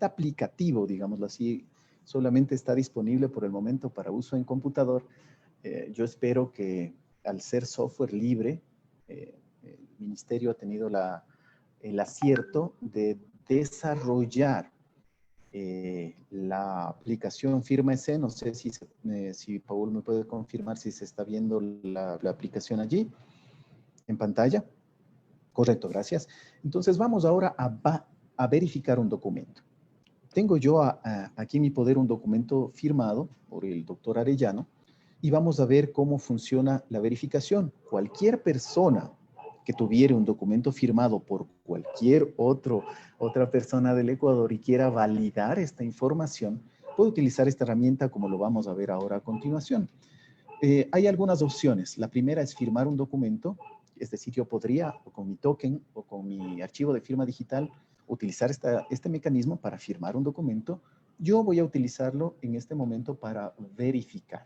aplicativo, digámoslo así, solamente está disponible por el momento para uso en computador. Yo espero que al ser software libre, el ministerio ha tenido el acierto de desarrollar la aplicación Firma EC. No sé si Paul me puede confirmar si se está viendo la aplicación allí en pantalla. Correcto, gracias. Entonces vamos ahora a verificar un documento. Tengo yo aquí en mi poder un documento firmado por el doctor Arellano y vamos a ver cómo funciona la verificación. Cualquier persona que tuviera un documento firmado por cualquier otra persona del Ecuador y quiera validar esta información, puede utilizar esta herramienta como lo vamos a ver ahora a continuación. Hay algunas opciones. La primera es firmar un documento, es decir, yo podría, o con mi token o con mi archivo de firma digital, utilizar este mecanismo para firmar un documento. Yo voy a utilizarlo en este momento para verificar.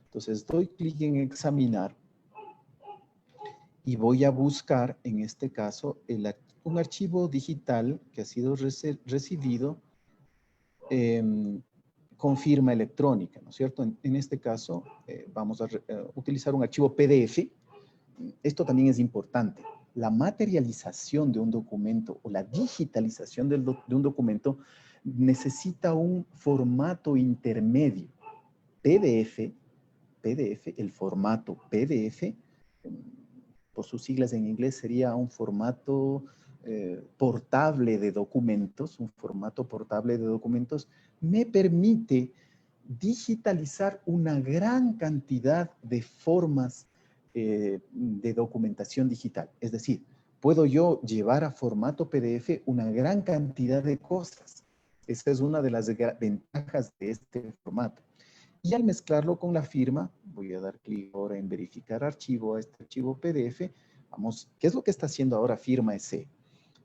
Entonces, doy clic en examinar y voy a buscar, en este caso, un archivo digital que ha sido recibido con firma electrónica, ¿no es cierto? En este caso, vamos a utilizar un archivo PDF. Esto también es importante. La materialización de un documento o la digitalización de un documento necesita un formato intermedio. PDF, el formato PDF, por sus siglas en inglés sería un formato portable de documentos, me permite digitalizar una gran cantidad de formas de documentación digital. Es decir, puedo yo llevar a formato PDF una gran cantidad de cosas. Esa es una de las ventajas de este formato. Y al mezclarlo con la firma, voy a dar clic ahora en verificar archivo, a este archivo PDF. Vamos, ¿qué es lo que está haciendo ahora Firma EC?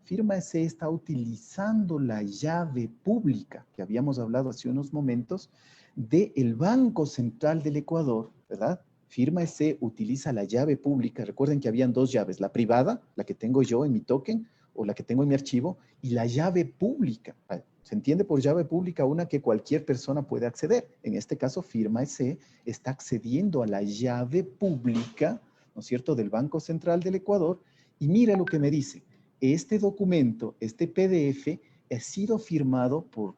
Firma EC está utilizando la llave pública que habíamos hablado hace unos momentos del Banco Central del Ecuador, ¿verdad? Firma EC utiliza la llave pública. Recuerden que habían dos llaves, la privada, la que tengo yo en mi token o la que tengo en mi archivo, y la llave pública. Se entiende por llave pública una que cualquier persona puede acceder. En este caso, Firma EC está accediendo a la llave pública, ¿no es cierto?, del Banco Central del Ecuador. Y mira lo que me dice. Este documento, este PDF, ha sido firmado por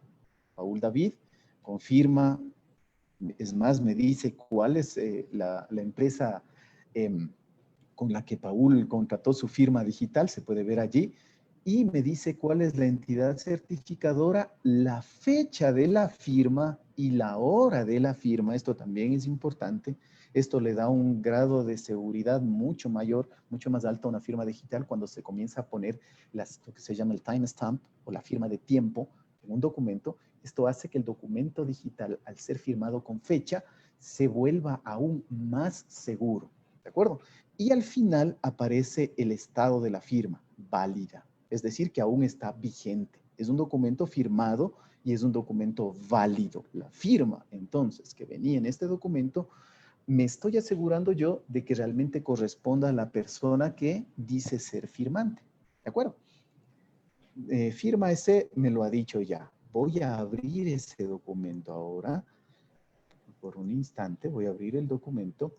Paul David, con firma. Es más, me dice cuál es la empresa con la que Paul contrató su firma digital, se puede ver allí, y me dice cuál es la entidad certificadora, la fecha de la firma y la hora de la firma. Esto también es importante. Esto le da un grado de seguridad mucho mayor, mucho más alto a una firma digital cuando se comienza a poner lo que se llama el timestamp o la firma de tiempo en un documento. Esto hace que el documento digital, al ser firmado con fecha, se vuelva aún más seguro. ¿De acuerdo? Y al final aparece el estado de la firma, válida. Es decir, que aún está vigente. Es un documento firmado y es un documento válido. La firma, entonces, que venía en este documento, me estoy asegurando yo de que realmente corresponda a la persona que dice ser firmante. ¿De acuerdo? firma ese me lo ha dicho ya. Voy a abrir ese documento ahora. Por un instante voy a abrir el documento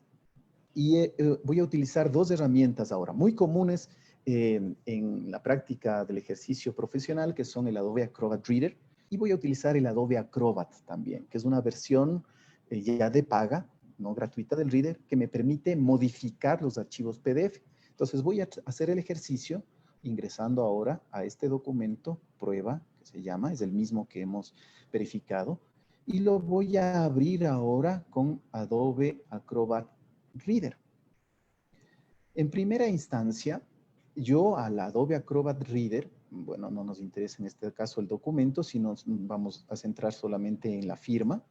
y voy a utilizar dos herramientas ahora, muy comunes en la práctica del ejercicio profesional, que son el Adobe Acrobat Reader, y voy a utilizar el Adobe Acrobat también, que es una versión ya de paga, no gratuita del Reader, que me permite modificar los archivos PDF. Entonces voy a hacer el ejercicio ingresando ahora a este documento, prueba, que se llama, es el mismo que hemos verificado, y lo voy a abrir ahora con Adobe Acrobat Reader. En primera instancia, yo al Adobe Acrobat Reader, bueno, no nos interesa en este caso el documento, sino vamos a centrar solamente en la firma.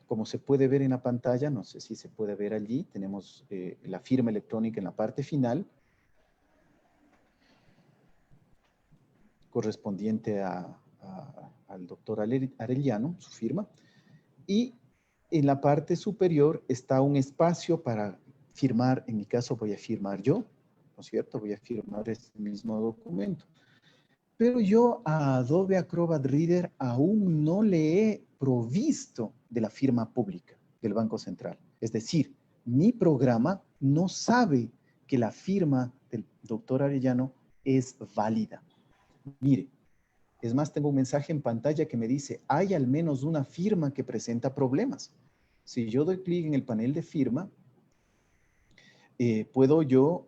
Como se puede ver en la pantalla, no sé si se puede ver allí, tenemos la firma electrónica en la parte final, correspondiente al doctor Arellano, su firma. Y en la parte superior está un espacio para firmar. En mi caso voy a firmar yo, ¿no es cierto? Voy a firmar este mismo documento. Pero yo a Adobe Acrobat Reader aún no le he provisto de la firma pública del Banco Central. Es decir, mi programa no sabe que la firma del doctor Arellano es válida. Mire, es más, tengo un mensaje en pantalla que me dice, hay al menos una firma que presenta problemas. Si yo doy clic en el panel de firma, puedo yo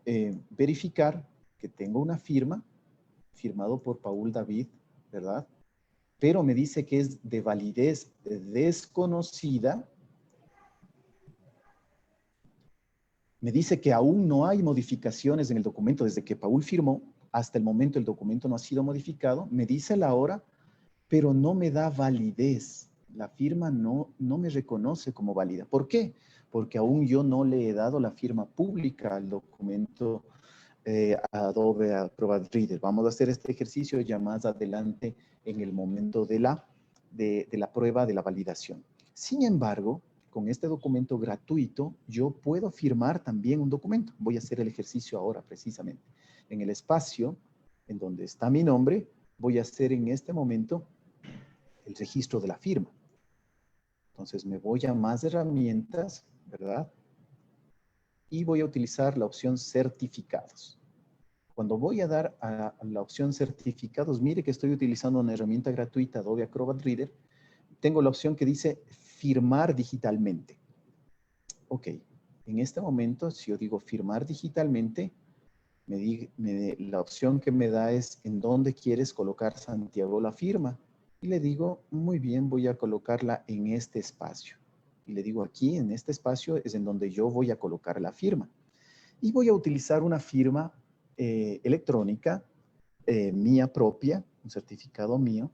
verificar que tengo una firma firmado por Paul David, ¿verdad? Pero me dice que es de validez desconocida. Me dice que aún no hay modificaciones en el documento desde que Paul firmó. Hasta el momento el documento no ha sido modificado. Me dice la hora, pero no me da validez. La firma no me reconoce como válida. ¿Por qué? Porque aún yo no le he dado la firma pública al documento Adobe Acrobat Reader. Vamos a hacer este ejercicio ya más adelante en el momento de la prueba de la validación. Sin embargo, con este documento gratuito, yo puedo firmar también un documento. Voy a hacer el ejercicio ahora precisamente. En el espacio en donde está mi nombre, voy a hacer en este momento el registro de la firma. Entonces me voy a más herramientas, ¿verdad? Y voy a utilizar la opción certificados. Cuando voy a dar a la opción certificados, mire que estoy utilizando una herramienta gratuita, Adobe Acrobat Reader. Tengo la opción que dice firmar digitalmente. Ok, en este momento, si yo digo firmar digitalmente, la opción que me da es en dónde quieres colocar, Santiago, la firma. Y le digo, muy bien, voy a colocarla en este espacio. Y le digo, aquí en este espacio es en donde yo voy a colocar la firma. Y voy a utilizar una firma electrónica mía propia, un certificado mío,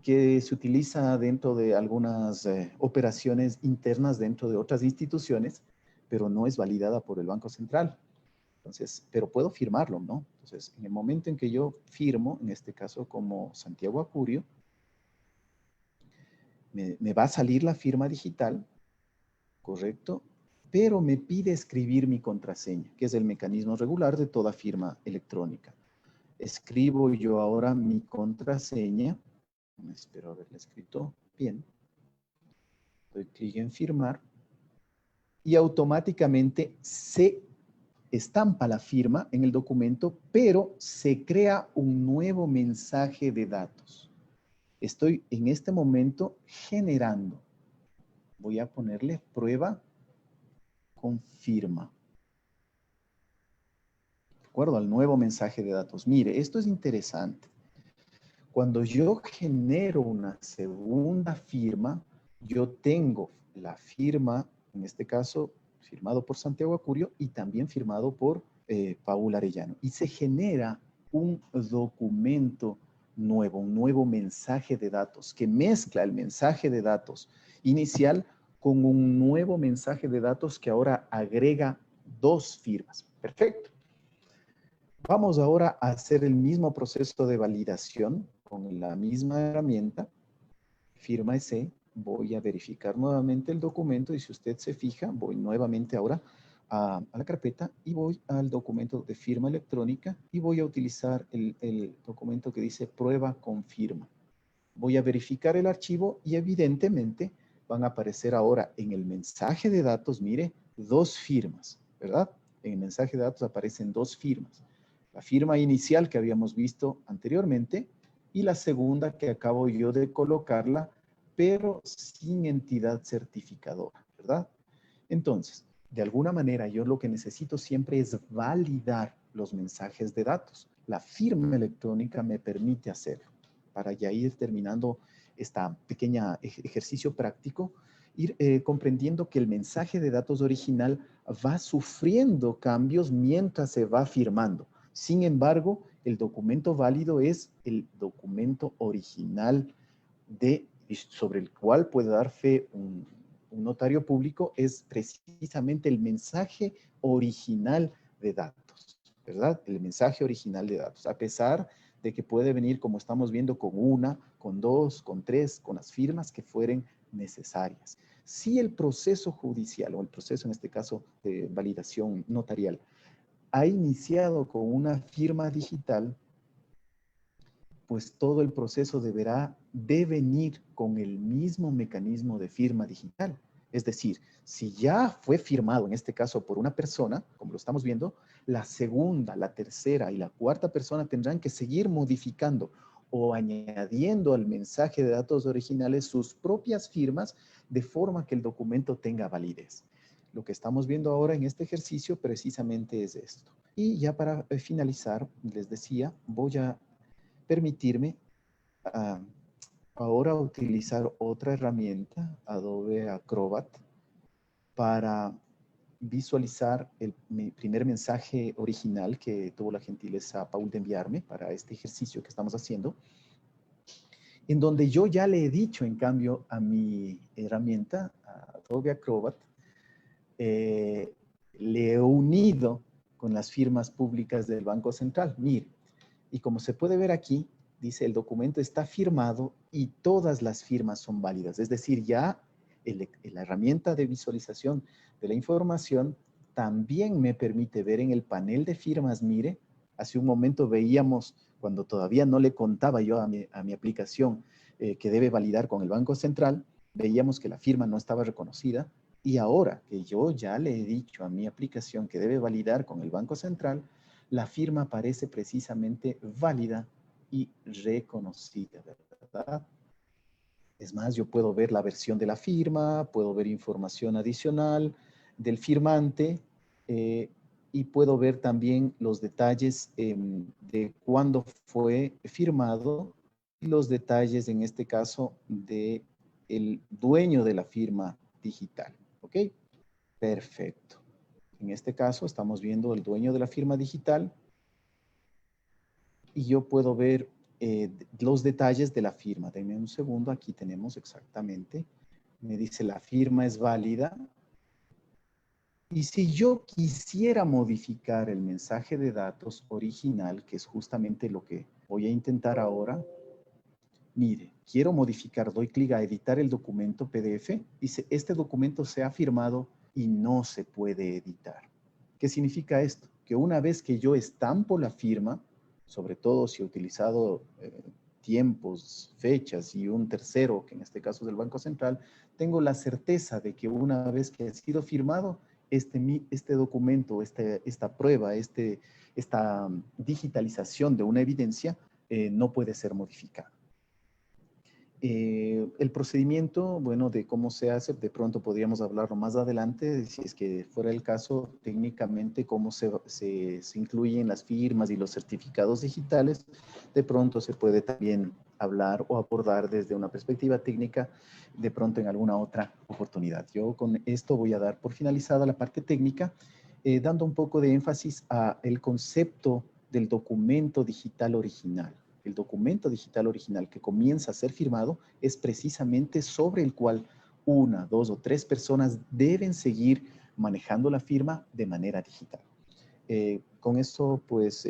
que se utiliza dentro de algunas operaciones internas dentro de otras instituciones, pero no es validada por el Banco Central. Entonces, pero puedo firmarlo, ¿no? Entonces, en el momento en que yo firmo, en este caso como Santiago Acurio, me va a salir la firma digital, ¿correcto? Pero me pide escribir mi contraseña, que es el mecanismo regular de toda firma electrónica. Escribo yo ahora mi contraseña. Espero haberla escrito bien. Doy clic en firmar y automáticamente se estampa la firma en el documento, pero se crea un nuevo mensaje de datos. Estoy en este momento generando. Voy a ponerle prueba con firma. De acuerdo al nuevo mensaje de datos. Mire, esto es interesante. Cuando yo genero una segunda firma, yo tengo la firma, en este caso, firmado por Santiago Acurio y también firmado por Paul Arellano. Y se genera un documento nuevo, un nuevo mensaje de datos que mezcla el mensaje de datos inicial con un nuevo mensaje de datos que ahora agrega dos firmas. Perfecto. Vamos ahora a hacer el mismo proceso de validación con la misma herramienta. Firma ese. Voy a verificar nuevamente el documento y si usted se fija, voy nuevamente ahora a la carpeta y voy al documento de firma electrónica y voy a utilizar el documento que dice prueba con firma. Voy a verificar el archivo y evidentemente van a aparecer ahora en el mensaje de datos, mire, 2 firmas, ¿verdad? En el mensaje de datos aparecen 2 firmas. La firma inicial que habíamos visto anteriormente y la segunda que acabo yo de colocarla, pero sin entidad certificadora, ¿verdad? Entonces, de alguna manera, yo lo que necesito siempre es validar los mensajes de datos. La firma electrónica me permite hacerlo. Para ya ir terminando esta pequeña ejercicio práctico, ir comprendiendo que el mensaje de datos original va sufriendo cambios mientras se va firmando. Sin embargo, el documento válido es el documento original sobre el cual puede dar fe un notario público, es precisamente el mensaje original de datos, ¿verdad? El mensaje original de datos, a pesar de que puede venir, como estamos viendo, con 1, con 2, con 3, con las firmas que fueren necesarias. Si el proceso judicial, o el proceso en este caso de validación notarial, ha iniciado con una firma digital, pues todo el proceso deberá devenir con el mismo mecanismo de firma digital. Es decir, si ya fue firmado, en este caso por una persona, como lo estamos viendo, la segunda, la tercera y la cuarta persona tendrán que seguir modificando o añadiendo al mensaje de datos originales sus propias firmas de forma que el documento tenga validez. Lo que estamos viendo ahora en este ejercicio precisamente es esto. Y ya para finalizar, les decía, voy a permitirme ahora utilizar otra herramienta, Adobe Acrobat, para visualizar mi primer mensaje original que tuvo la gentileza Paul de enviarme para este ejercicio que estamos haciendo, en donde yo ya le he dicho, en cambio, a mi herramienta, a Adobe Acrobat, le he unido con las firmas públicas del Banco Central. Mire, y como se puede ver aquí, dice el documento está firmado y todas las firmas son válidas. Es decir, ya la herramienta de visualización de la información también me permite ver en el panel de firmas, mire, hace un momento veíamos, cuando todavía no le contaba yo a mi aplicación que debe validar con el Banco Central, veíamos que la firma no estaba reconocida. Y ahora que yo ya le he dicho a mi aplicación que debe validar con el Banco Central, la firma aparece precisamente válida y reconocida, ¿verdad? Es más, yo puedo ver la versión de la firma, puedo ver información adicional del firmante y puedo ver también los detalles de cuándo fue firmado y los detalles, en este caso, de el dueño de la firma digital. ¿Ok? Perfecto. En este caso, estamos viendo el dueño de la firma digital y yo puedo ver los detalles de la firma. Denme un segundo, aquí tenemos exactamente. Me dice la firma es válida. Y si yo quisiera modificar el mensaje de datos original, que es justamente lo que voy a intentar ahora, mire, quiero modificar, doy clic a editar el documento PDF, dice, este documento se ha firmado y no se puede editar. ¿Qué significa esto? Que una vez que yo estampo la firma, sobre todo si he utilizado tiempos, fechas y un tercero, que en este caso es el Banco Central, tengo la certeza de que una vez que ha sido firmado, este documento, esta prueba, esta digitalización de una evidencia no puede ser modificada. El procedimiento, bueno, de cómo se hace, de pronto podríamos hablarlo más adelante, si es que fuera el caso, técnicamente cómo se incluyen las firmas y los certificados digitales, de pronto se puede también hablar o abordar desde una perspectiva técnica, de pronto en alguna otra oportunidad. Yo con esto voy a dar por finalizada la parte técnica, dando un poco de énfasis al concepto del documento digital original. El documento digital original que comienza a ser firmado es precisamente sobre el cual 1, 2 o 3 personas deben seguir manejando la firma de manera digital. Con esto, pues,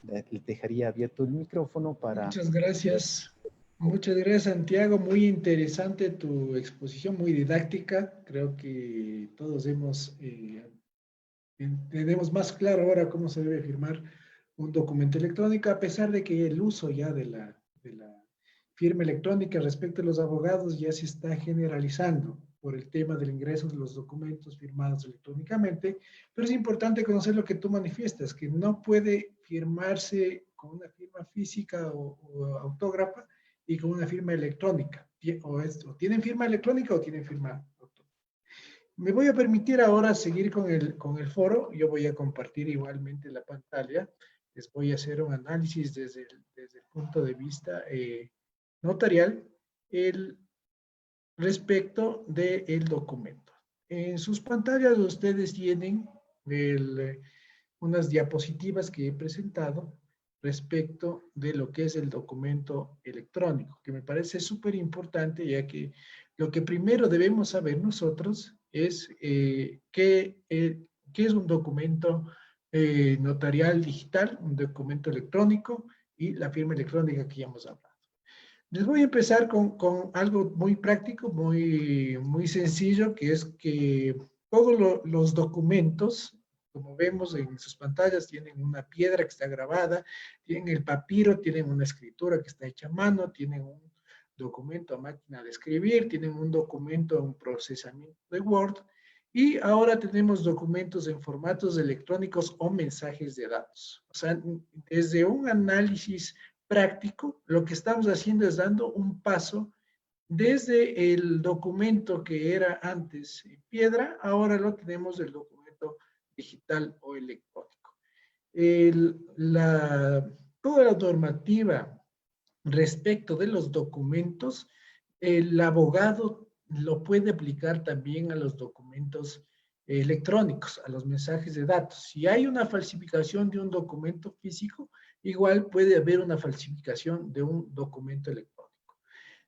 les dejaría abierto el micrófono para... Muchas gracias. Muchas gracias, Santiago. Muy interesante tu exposición, muy didáctica. Creo que todos tenemos más claro ahora cómo se debe firmar un documento electrónico, a pesar de que el uso ya de la firma electrónica respecto a los abogados ya se está generalizando por el tema del ingreso de los documentos firmados electrónicamente, pero es importante conocer lo que tú manifiestas, que no puede firmarse con una firma física o autógrafa y con una firma electrónica. O tienen firma electrónica o tienen firma autógrafa. Me voy a permitir ahora seguir con el foro. Yo voy a compartir igualmente la pantalla. Les voy a hacer un análisis desde el punto de vista notarial respecto del documento. En sus pantallas ustedes tienen unas diapositivas que he presentado respecto de lo que es el documento electrónico, que me parece súper importante, ya que lo que primero debemos saber nosotros es qué es un documento notarial digital, un documento electrónico y la firma electrónica que ya hemos hablado. Les voy a empezar con algo muy práctico, muy sencillo, que es que todos los documentos, como vemos en sus pantallas, tienen una piedra que está grabada, tienen el papiro, tienen una escritura que está hecha a mano, tienen un documento a máquina de escribir, tienen un documento en procesamiento de Word, y ahora tenemos documentos en formatos electrónicos o mensajes de datos. O sea, desde un análisis práctico, lo que estamos haciendo es dando un paso desde el documento que era antes piedra, ahora lo tenemos el documento digital o electrónico. Toda la normativa respecto de los documentos, el abogado lo puede aplicar también a los documentos electrónicos, a los mensajes de datos. Si hay una falsificación de un documento físico, igual puede haber una falsificación de un documento electrónico.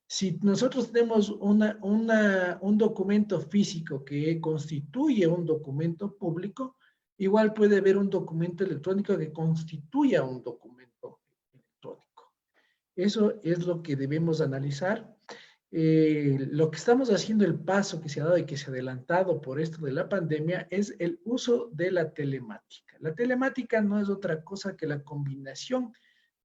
Si nosotros tenemos un documento físico que constituye un documento público, igual puede haber un documento electrónico que constituya un documento electrónico. Eso es lo que debemos analizar. Lo que estamos haciendo, el paso que se ha dado y que se ha adelantado por esto de la pandemia, es el uso de la telemática. La telemática no es otra cosa que la combinación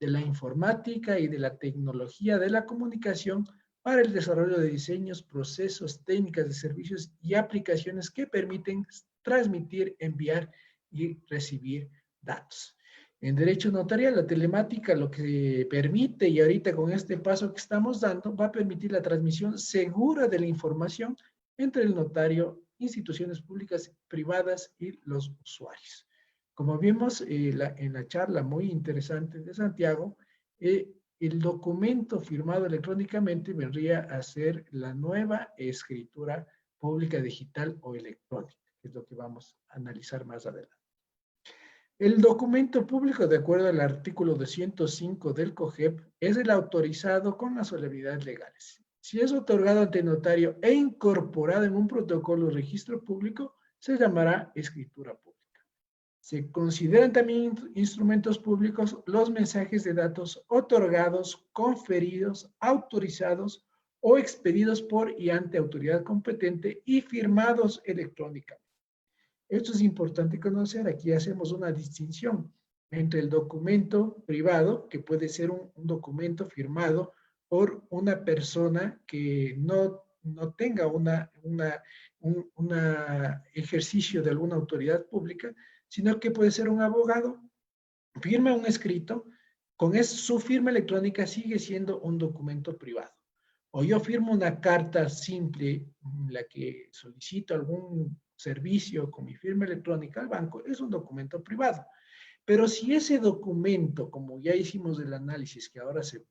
de la informática y de la tecnología de la comunicación para el desarrollo de diseños, procesos, técnicas de servicios y aplicaciones que permiten transmitir, enviar y recibir datos. En derecho notarial, la telemática lo que permite, y ahorita con este paso que estamos dando, va a permitir la transmisión segura de la información entre el notario, instituciones públicas, privadas y los usuarios. Como vimos en la charla muy interesante de Santiago, el documento firmado electrónicamente vendría a ser la nueva escritura pública digital o electrónica, que es lo que vamos a analizar más adelante. El documento público, de acuerdo al artículo 205 del COGEP, es el autorizado con las solemnidades legales. Si es otorgado ante notario e incorporado en un protocolo de registro público, se llamará escritura pública. Se consideran también instrumentos públicos los mensajes de datos otorgados, conferidos, autorizados o expedidos por y ante autoridad competente y firmados electrónicamente. Esto es importante conocer. Aquí hacemos una distinción entre el documento privado, que puede ser un documento firmado por una persona que no tenga un ejercicio de alguna autoridad pública, sino que puede ser un abogado, firma un escrito, con su firma electrónica sigue siendo un documento privado. O yo firmo una carta simple en la que solicito algún servicio con mi firma electrónica al banco, es un documento privado. Pero si ese documento, como ya hicimos el análisis, que ahora se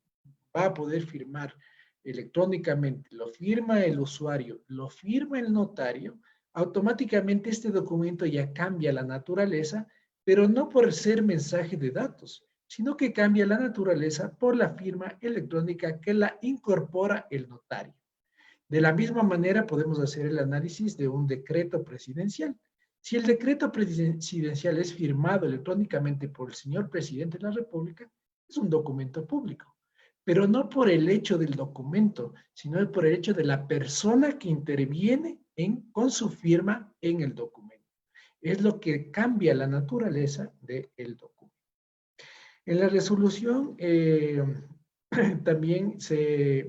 va a poder firmar electrónicamente, lo firma el usuario, lo firma el notario, automáticamente este documento ya cambia la naturaleza, pero no por ser mensaje de datos, sino que cambia la naturaleza por la firma electrónica que la incorpora el notario. De la misma manera podemos hacer el análisis de un decreto presidencial. Si el decreto presidencial es firmado electrónicamente por el señor presidente de la República, es un documento público. pero no por el hecho del documento, sino por el hecho de la persona que interviene con su firma en el documento. Es lo que cambia la naturaleza del documento. En la resolución también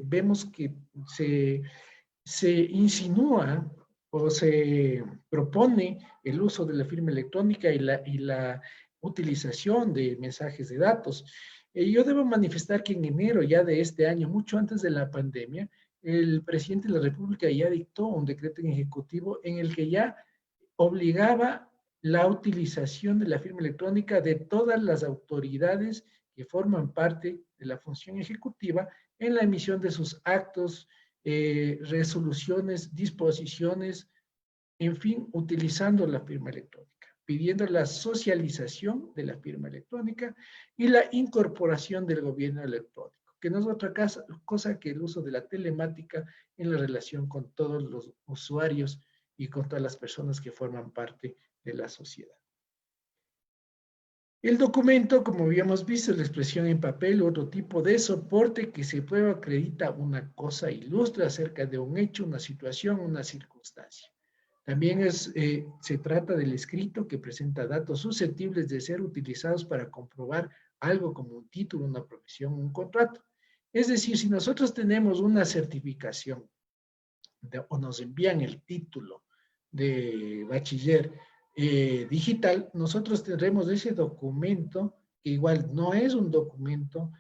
vemos que se insinúa o se propone el uso de la firma electrónica y la utilización de mensajes de datos. Yo debo manifestar que en enero ya de este año, mucho antes de la pandemia, el presidente de la República ya dictó un decreto en ejecutivo en el que ya obligaba la utilización de la firma electrónica de todas las autoridades que forman parte de la función ejecutiva en la emisión de sus actos, resoluciones, disposiciones, en fin, utilizando la firma electrónica, pidiendo la socialización de la firma electrónica y la incorporación del gobierno electrónico, que no es otra cosa que el uso de la telemática en la relación con todos los usuarios y con todas las personas que forman parte de la sociedad. El documento, como habíamos visto, es la expresión en papel u otro tipo de soporte que se prueba, acredita una cosa, ilustra acerca de un hecho, una situación, una circunstancia. También se trata del escrito que presenta datos susceptibles de ser utilizados para comprobar algo como un título, una profesión, un contrato. Es decir, si nosotros tenemos una certificación o nos envían el título de bachiller digital, nosotros tendremos ese documento, que igual no es un documento,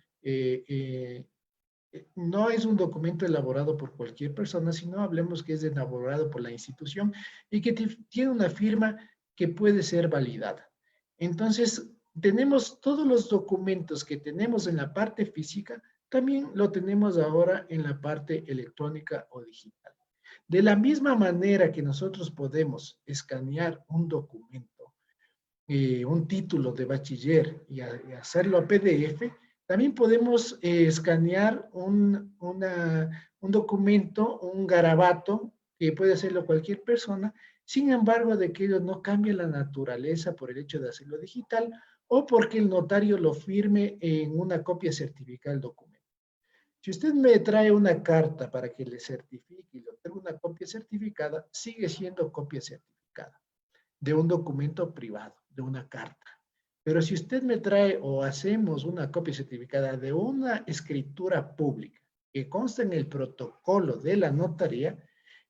no es un documento elaborado por cualquier persona, sino hablemos que es elaborado por la institución y que tiene una firma que puede ser validada. Entonces, tenemos todos los documentos que tenemos en la parte física, también lo tenemos ahora en la parte electrónica o digital. De la misma manera que nosotros podemos escanear un documento, un título de bachiller y hacerlo a PDF, también podemos escanear un documento, un garabato, que puede hacerlo cualquier persona, sin embargo, de que ello no cambia la naturaleza por el hecho de hacerlo digital o porque el notario lo firme en una copia certificada del documento. Si usted me trae una carta para que le certifique y le tenga una copia certificada, sigue siendo copia certificada de un documento privado, de una carta. Pero si usted me trae o hacemos una copia certificada de una escritura pública que consta en el protocolo de la notaría,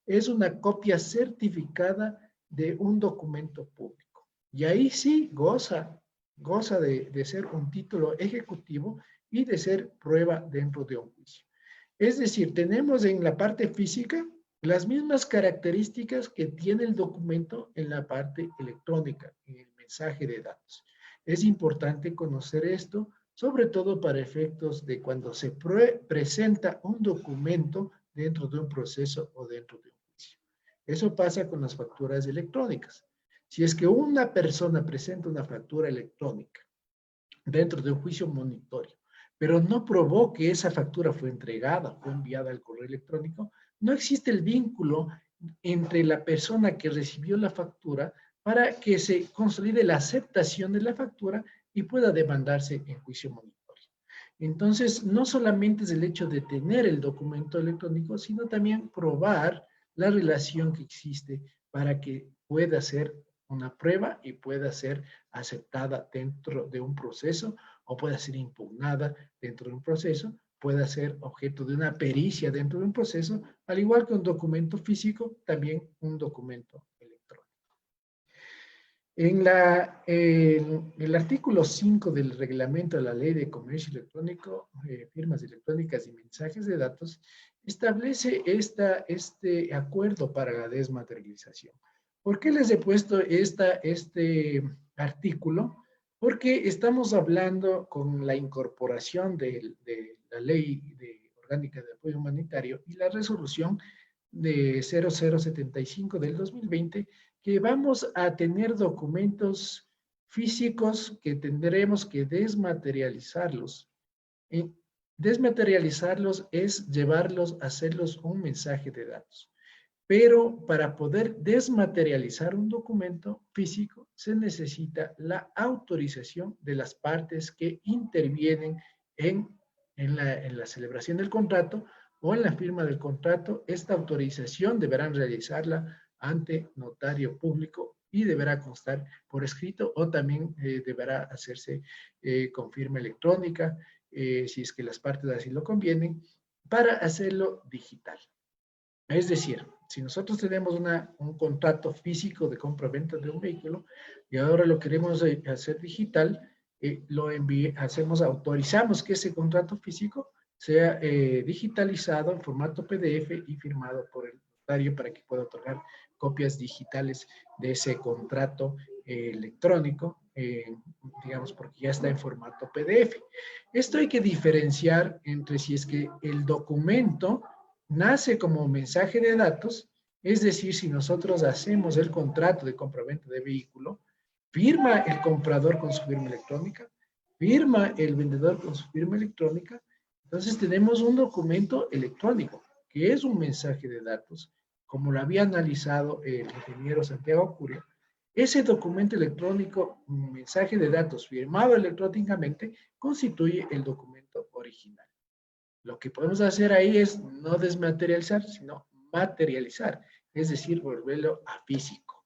es una copia certificada de un documento público. Y ahí sí goza de ser un título ejecutivo y de ser prueba dentro de un juicio. Es decir, tenemos en la parte física las mismas características que tiene el documento en la parte electrónica, en el mensaje de datos. Es importante conocer esto, sobre todo para efectos de cuando se presenta un documento dentro de un proceso o dentro de un juicio. Eso pasa con las facturas electrónicas. Si es que una persona presenta una factura electrónica dentro de un juicio monitorio, pero no probó que esa factura fue entregada, fue enviada al correo electrónico, no existe el vínculo entre la persona que recibió la factura para que se consolide la aceptación de la factura y pueda demandarse en juicio monitorio. Entonces, no solamente es el hecho de tener el documento electrónico, sino también probar la relación que existe para que pueda ser una prueba y pueda ser aceptada dentro de un proceso o pueda ser impugnada dentro de un proceso, pueda ser objeto de una pericia dentro de un proceso, al igual que un documento físico, también un documento electrónico. En el artículo 5 del reglamento de la Ley de Comercio Electrónico, firmas electrónicas y mensajes de datos, establece este acuerdo para la desmaterialización. ¿Por qué les he puesto este artículo? Porque estamos hablando con la incorporación de la Ley Orgánica de Apoyo Humanitario y la resolución de 0075 del 2020, que vamos a tener documentos físicos que tendremos que desmaterializarlos. Desmaterializarlos es llevarlos, hacerlos un mensaje de datos. Pero para poder desmaterializar un documento físico se necesita la autorización de las partes que intervienen en en la celebración del contrato o en la firma del contrato, esta autorización deberán realizarla ante notario público y deberá constar por escrito o también deberá hacerse con firma electrónica, si es que las partes así lo convienen, para hacerlo digital. Es decir, si nosotros tenemos un contrato físico de compra-venta de un vehículo y ahora lo queremos hacer digital, autorizamos que ese contrato físico sea digitalizado en formato PDF y firmado por el notario para que pueda otorgar copias digitales de ese contrato electrónico, digamos, porque ya está en formato PDF. Esto hay que diferenciar entre si es que el documento nace como mensaje de datos, es decir, si nosotros hacemos el contrato de compra-venta de vehículo, firma el comprador con su firma electrónica, firma el vendedor con su firma electrónica, entonces tenemos un documento electrónico, que es un mensaje de datos, como lo había analizado el ingeniero Santiago Curio. Ese documento electrónico, un mensaje de datos firmado electrónicamente, constituye el documento original. Lo que podemos hacer ahí es no desmaterializar, sino materializar, es decir, volverlo a físico.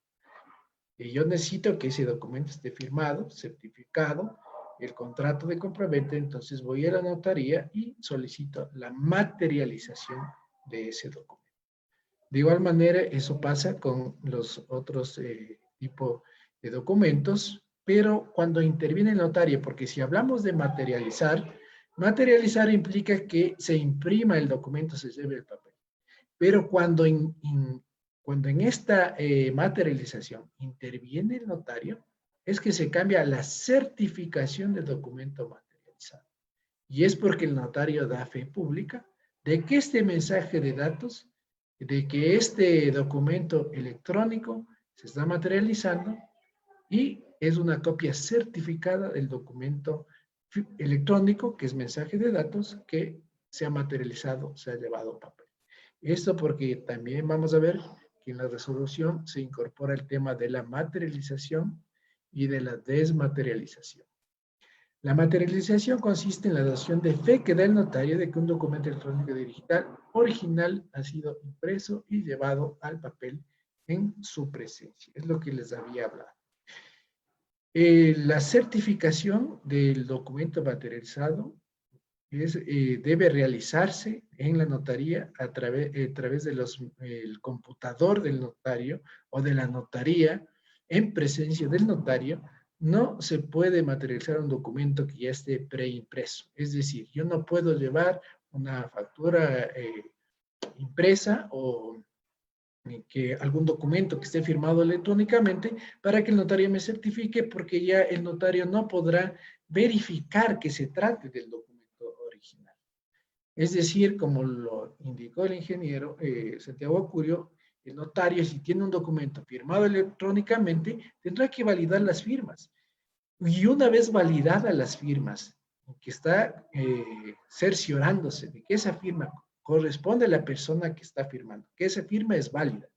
Y yo necesito que ese documento esté firmado, certificado, el contrato de compraventa, entonces voy a la notaría y solicito la materialización de ese documento. De igual manera, eso pasa con los otros tipos de documentos, pero cuando interviene el notario, porque si hablamos de materializar, materializar implica que se imprima el documento, se lleve el papel. Pero cuando en esta materialización interviene el notario, es que se cambia la certificación del documento materializado. Y es porque el notario da fe pública de que este mensaje de datos, de que este documento electrónico se está materializando y es una copia certificada del documento electrónico, que es mensaje de datos, que se ha materializado, se ha llevado a papel. Esto porque también vamos a ver que en la resolución se incorpora el tema de la materialización y de la desmaterialización. La materialización consiste en la dación de fe que da el notario de que un documento electrónico digital original ha sido impreso y llevado al papel en su presencia. Es lo que les había hablado. La certificación del documento materializado debe realizarse en la notaría a través del computador del notario o de la notaría en presencia del notario. No se puede materializar un documento que ya esté preimpreso. Es decir, yo no puedo llevar una factura impresa o que algún documento que esté firmado electrónicamente para que el notario me certifique, porque ya el notario no podrá verificar que se trate del documento original. Es decir, como lo indicó el ingeniero Santiago Curio, el notario, si tiene un documento firmado electrónicamente, tendrá que validar las firmas. Y una vez validadas las firmas, que está cerciorándose de que esa firma corresponde a la persona que está firmando, que esa firma es válida,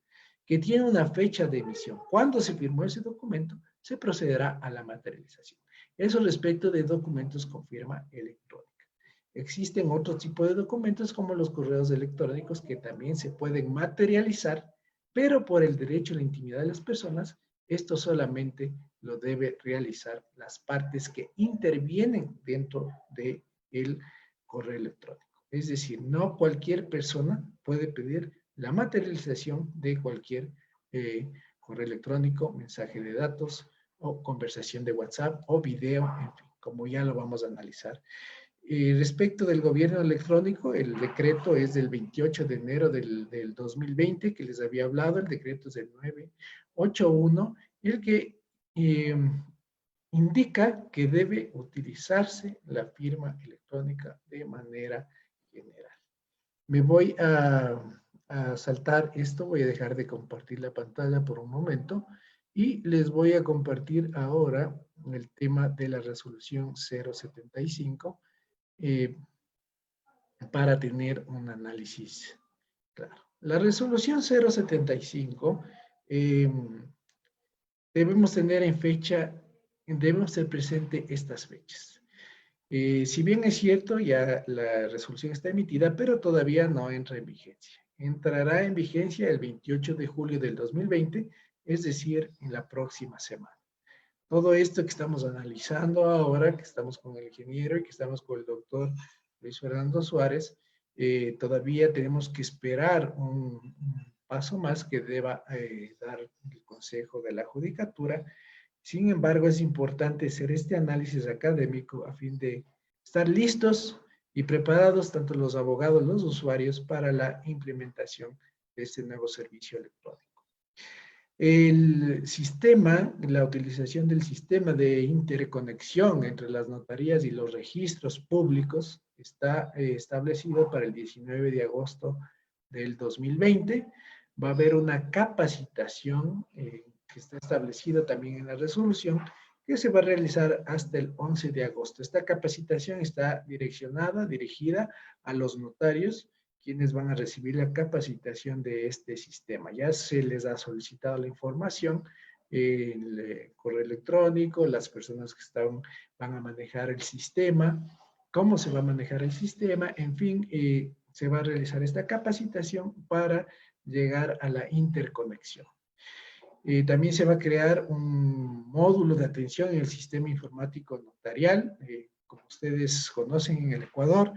que tiene una fecha de emisión. Cuando se firmó ese documento, se procederá a la materialización. Eso respecto de documentos con firma electrónica. Existen otro tipo de documentos como los correos electrónicos que también se pueden materializar, pero por el derecho a la intimidad de las personas, esto solamente lo debe realizar las partes que intervienen dentro del correo electrónico. Es decir, no cualquier persona puede pedir la materialización de cualquier correo electrónico, mensaje de datos o conversación de WhatsApp o video, en fin, como ya lo vamos a analizar. Respecto del gobierno electrónico, el decreto es del 28 de enero del 2020, que les había hablado, el decreto es del 981, el que indica que debe utilizarse la firma electrónica de manera general. Me voy a saltar esto, voy a dejar de compartir la pantalla por un momento y les voy a compartir ahora el tema de la resolución 075 para tener un análisis claro. La resolución 075 debemos tener en fecha, debemos tener presente estas fechas. Si bien es cierto, ya la resolución está emitida, pero todavía no entra en vigencia. Entrará en vigencia el 28 de julio del 2020, es decir, en la próxima semana. Todo esto que estamos analizando ahora, que estamos con el ingeniero y que estamos con el doctor Luis Fernando Suárez, todavía tenemos que esperar un paso más que deba dar el Consejo de la Judicatura. Sin embargo, es importante hacer este análisis académico a fin de estar listos y preparados, tanto los abogados, los usuarios, para la implementación de este nuevo servicio electrónico. El sistema, la utilización del sistema de interconexión entre las notarías y los registros públicos está establecido para el 19 de agosto del 2020. Va a haber una capacitación que está establecida también en la resolución que se va a realizar hasta el 11 de agosto. Esta capacitación está dirigida a los notarios, quienes van a recibir la capacitación de este sistema. Ya se les ha solicitado la información, el correo electrónico, las personas que van a manejar el sistema, cómo se va a manejar el sistema, en fin, se va a realizar esta capacitación para llegar a la interconexión. También se va a crear un módulo de atención en el sistema informático notarial. Como ustedes conocen, en el Ecuador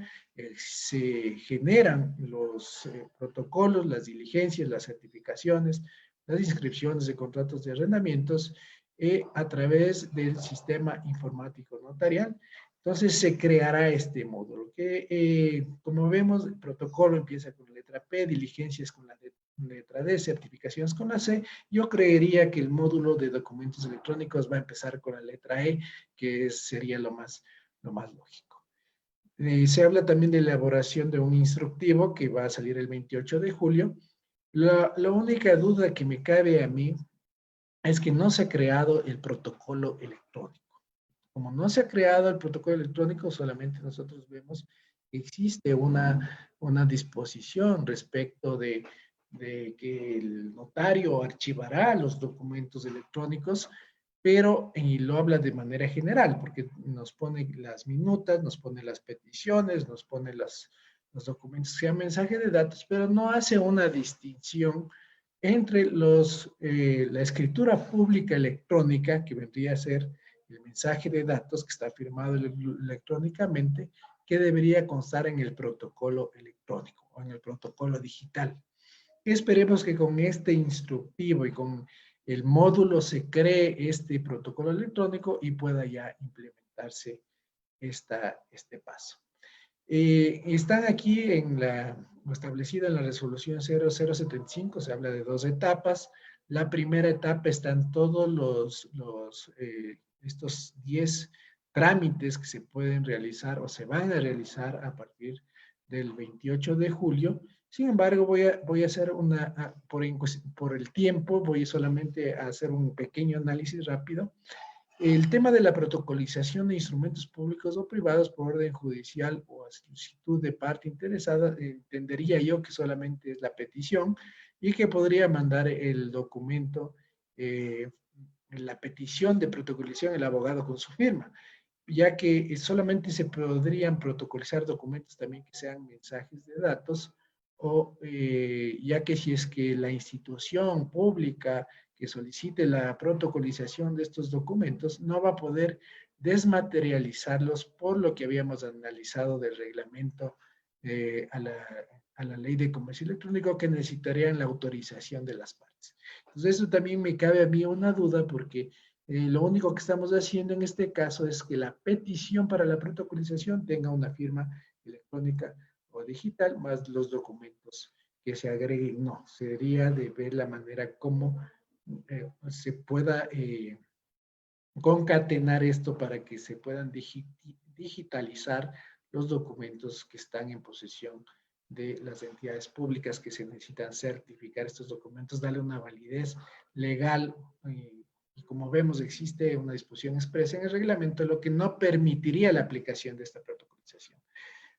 se generan los protocolos, las diligencias, las certificaciones, las inscripciones de contratos de arrendamientos a través del sistema informático notarial. Entonces se creará este módulo que, como vemos, el protocolo empieza con la letra P, diligencias con la letra D, certificaciones con la C. Yo creería que el módulo de documentos electrónicos va a empezar con la letra E, que sería lo más lógico. Se habla también de elaboración de un instructivo que va a salir el 28 de julio. La única duda que me cabe a mí es que no se ha creado el protocolo electrónico. Como no se ha creado el protocolo electrónico, solamente nosotros vemos que existe una disposición respecto de que el notario archivará los documentos electrónicos, pero y lo habla de manera general, porque nos pone las minutas, nos pone las peticiones, nos pone los documentos que sean mensaje de datos, pero no hace una distinción entre la escritura pública electrónica, que vendría a ser el mensaje de datos que está firmado electrónicamente, que debería constar en el protocolo electrónico o en el protocolo digital. Esperemos que con este instructivo y con el módulo se cree este protocolo electrónico y pueda ya implementarse este paso. Están aquí establecido en la resolución 0075, se habla de 2 etapas. La primera etapa están todos estos 10 trámites que se pueden realizar o se van a realizar a partir del 28 de julio. Sin embargo, voy a hacer por el tiempo, voy solamente a hacer un pequeño análisis rápido. El tema de la protocolización de instrumentos públicos o privados por orden judicial o a solicitud de parte interesada, entendería yo que solamente es la petición y que podría mandar el documento, la petición de protocolización el abogado con su firma, ya que solamente se podrían protocolizar documentos también que sean mensajes de datos o ya que si es que la institución pública que solicite la protocolización de estos documentos no va a poder desmaterializarlos por lo que habíamos analizado del reglamento a la ley de comercio electrónico que necesitarían la autorización de las partes. Entonces eso también me cabe a mí una duda porque lo único que estamos haciendo en este caso es que la petición para la protocolización tenga una firma electrónica o digital más los documentos que se agreguen. No, sería de ver la manera como se pueda concatenar esto para que se puedan digitalizar los documentos que están en posesión de las entidades públicas que se necesitan certificar estos documentos, darle una validez legal y como vemos existe una disposición expresa en el reglamento, lo que no permitiría la aplicación de esta protocolización.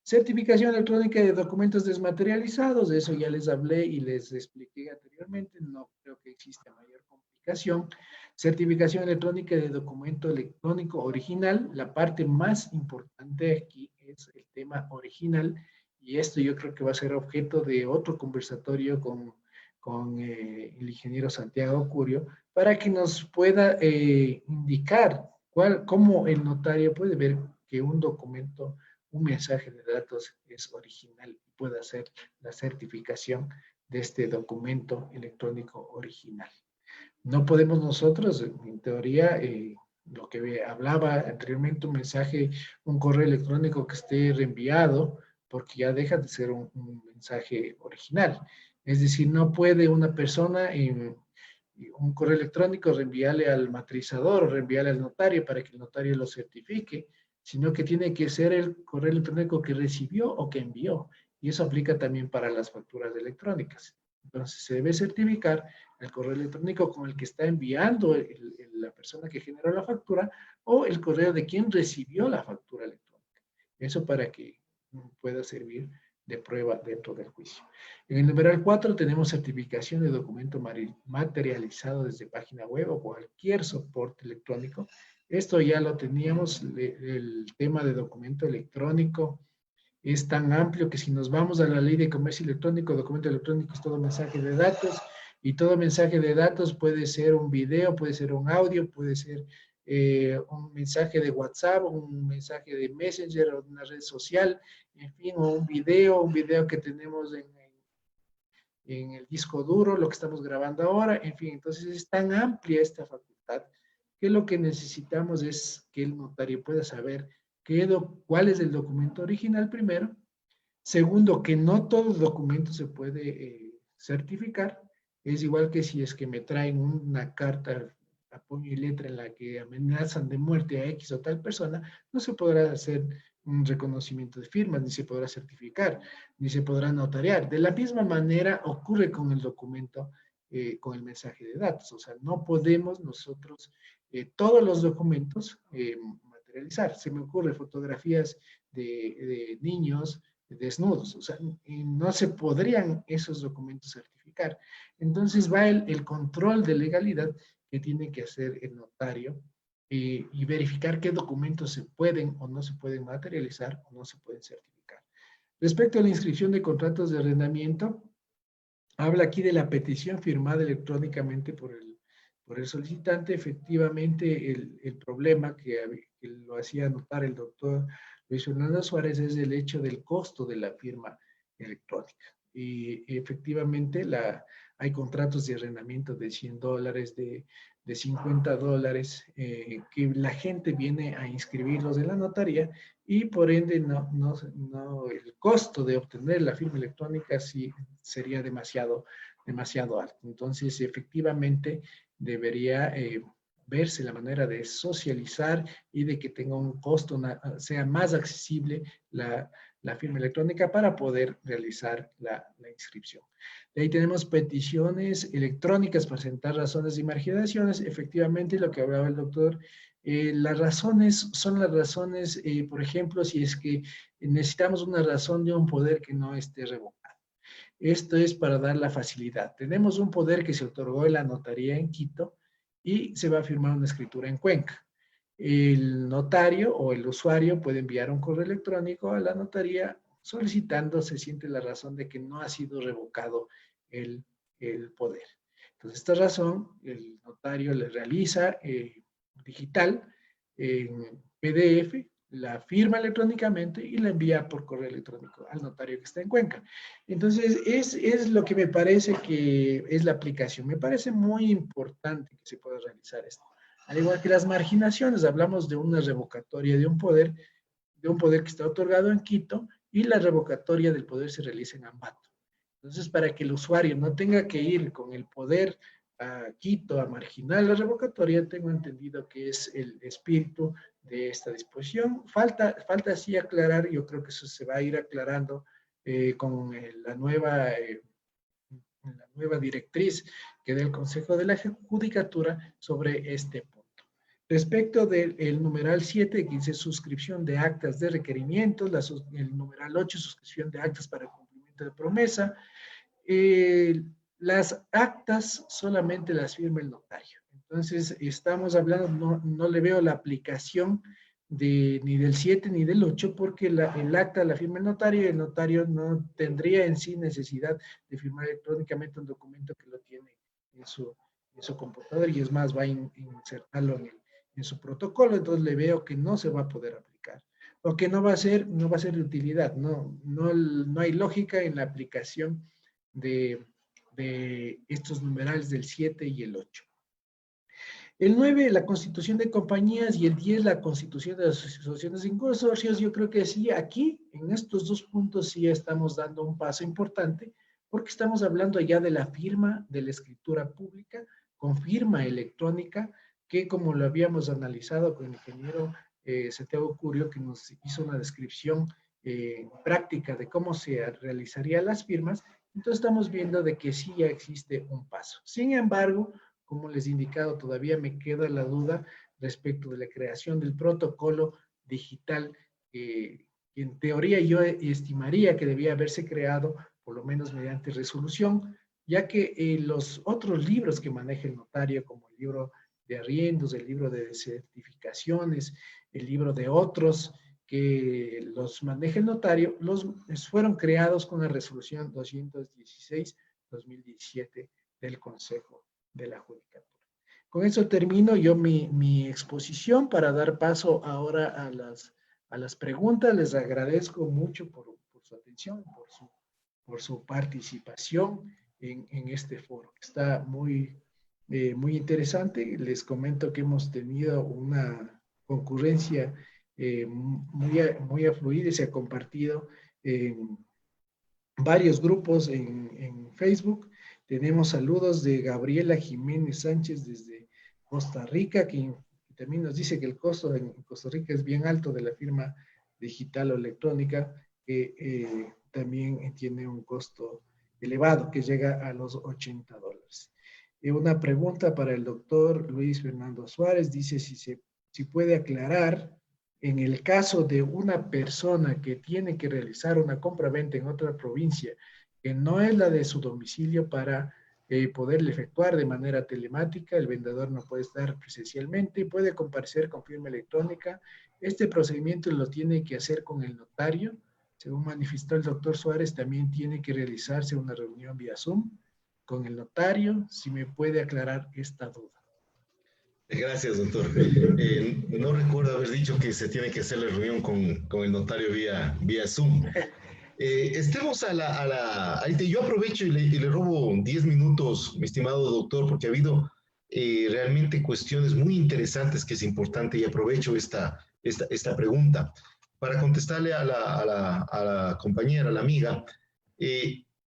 Certificación electrónica de documentos desmaterializados, de eso ya les hablé y les expliqué anteriormente, no creo que exista mayor complicación. Certificación electrónica de documento electrónico original, la parte más importante aquí es el tema original, y esto yo creo que va a ser objeto de otro conversatorio con el ingeniero Santiago Curio, para que nos pueda indicar cómo el notario puede ver que un documento, un mensaje de datos es original y puede hacer la certificación de este documento electrónico original. No podemos nosotros, en teoría, lo que hablaba anteriormente, un mensaje, un correo electrónico que esté reenviado, porque ya deja de ser un mensaje original. Es decir, no puede una persona en un correo electrónico reenviarle al matrizador o reenviarle al notario para que el notario lo certifique, sino que tiene que ser el correo electrónico que recibió o que envió. Y eso aplica también para las facturas electrónicas. Entonces, se debe certificar el correo electrónico con el que está enviando la persona que generó la factura o el correo de quien recibió la factura electrónica. Eso para que pueda servir de prueba dentro del juicio. En el numeral 4 tenemos certificación de documento materializado desde página web o cualquier soporte electrónico. Esto ya lo teníamos, el tema de documento electrónico es tan amplio que si nos vamos a la ley de comercio electrónico, documento electrónico es todo mensaje de datos, y todo mensaje de datos puede ser un video, puede ser un audio, puede ser un mensaje de WhatsApp, un mensaje de Messenger o una red social, en fin, o un video que tenemos en el disco duro, lo que estamos grabando ahora, en fin, entonces es tan amplia esta facultad que lo que necesitamos es que el notario pueda saber cuál es el documento original primero. Segundo, que no todo documento se puede certificar. Es igual que si es que me traen una carta a puño y letra en la que amenazan de muerte a X o tal persona, no se podrá hacer un reconocimiento de firmas, ni se podrá certificar, ni se podrá notariar. De la misma manera ocurre con el documento, con el mensaje de datos. O sea, no podemos nosotros todos los documentos materializar. Se me ocurre fotografías de niños desnudos, o sea, no se podrían esos documentos certificar. Entonces va el control de legalidad que tiene que hacer el notario y verificar qué documentos se pueden o no se pueden materializar o no se pueden certificar. Respecto a la inscripción de contratos de arrendamiento, habla aquí de la petición firmada electrónicamente por el solicitante. Efectivamente, el problema que lo hacía notar el doctor Luis Fernando Suárez es el hecho del costo de la firma electrónica. Y efectivamente hay contratos de arrendamiento de $100, de $50, que la gente viene a inscribirlos en la notaría y por ende el costo de obtener la firma electrónica sí sería demasiado alto. Entonces, efectivamente, debería verse la manera de socializar y de que tenga un costo, sea más accesible la firma electrónica para poder realizar la inscripción. De ahí tenemos peticiones electrónicas para presentar razones de marginaciones. Efectivamente, lo que hablaba el doctor, las razones son las razones, por ejemplo, si es que necesitamos una razón de un poder que no esté revocado. Esto es para dar la facilidad. Tenemos un poder que se otorgó en la notaría en Quito y se va a firmar una escritura en Cuenca. El notario o el usuario puede enviar un correo electrónico a la notaría solicitando, se siente la razón de que no ha sido revocado el poder. Entonces, esta razón, el notario le realiza digital en PDF, la firma electrónicamente y la envía por correo electrónico al notario que está en Cuenca. Entonces, es lo que me parece que es la aplicación. Me parece muy importante que se pueda realizar esto. Al igual que las marginaciones, hablamos de una revocatoria de un poder que está otorgado en Quito y la revocatoria del poder se realiza en Ambato. Entonces, para que el usuario no tenga que ir con el poder a Quito a marginar la revocatoria, tengo entendido que es el espíritu de esta disposición. Falta así aclarar, yo creo que eso se va a ir aclarando con la nueva directriz que da el Consejo de la Judicatura sobre este punto. Respecto del numeral 7, que dice suscripción de actas de requerimientos, el numeral 8, suscripción de actas para el cumplimiento de promesa, las actas solamente las firma el notario. Entonces, estamos hablando, no le veo la aplicación ni del 7 ni del 8, porque el acta la firma el notario y el notario no tendría en sí necesidad de firmar electrónicamente un documento que lo tiene en su computador, y es más, va a insertarlo en su protocolo. Entonces le veo que no se va a poder aplicar, o que no va a ser de utilidad. No hay lógica en la aplicación de estos numerales del 7 y el 8. El 9, la constitución de compañías, y el 10, la constitución de las asociaciones en consorcios. Yo creo que sí, aquí, en estos dos puntos, sí estamos dando un paso importante, porque estamos hablando ya de la firma de la escritura pública con firma electrónica, que como lo habíamos analizado con el ingeniero Santiago Curio, que nos hizo una descripción práctica de cómo se realizarían las firmas. Entonces estamos viendo de que sí ya existe un paso. Sin embargo, como les he indicado, todavía me queda la duda respecto de la creación del protocolo digital, que en teoría yo estimaría que debía haberse creado por lo menos mediante resolución, ya que los otros libros que maneja el notario, como el libro de arriendos, el libro de certificaciones, el libro de otros que los maneja el notario, fueron creados con la resolución 216-2017 del Consejo de la Judicatura. Con eso termino yo mi exposición, para dar paso ahora a las preguntas. Les agradezco mucho por su atención, por su participación en este foro. Está muy interesante. Les comento que hemos tenido una concurrencia muy afluida, y se ha compartido en varios grupos en Facebook. Tenemos saludos de Gabriela Jiménez Sánchez desde Costa Rica, que también nos dice que el costo en Costa Rica es bien alto de la firma digital o electrónica, que también tiene un costo elevado que llega a los $80. Una pregunta para el doctor Luis Fernando Suárez, dice si puede aclarar, en el caso de una persona que tiene que realizar una compra-venta en otra provincia, que no es la de su domicilio, para poderle efectuar de manera telemática, el vendedor no puede estar presencialmente, puede comparecer con firma electrónica. Este procedimiento lo tiene que hacer con el notario. Según manifestó el doctor Suárez, también tiene que realizarse una reunión vía Zoom con el notario. Si me puede aclarar esta duda. Gracias, doctor. No recuerdo haber dicho que se tiene que hacer la reunión con el notario vía Zoom. Estemos yo aprovecho y le robo 10 minutos, mi estimado doctor, porque ha habido realmente cuestiones muy interesantes que es importante, y aprovecho esta pregunta para contestarle a la compañera, a la amiga.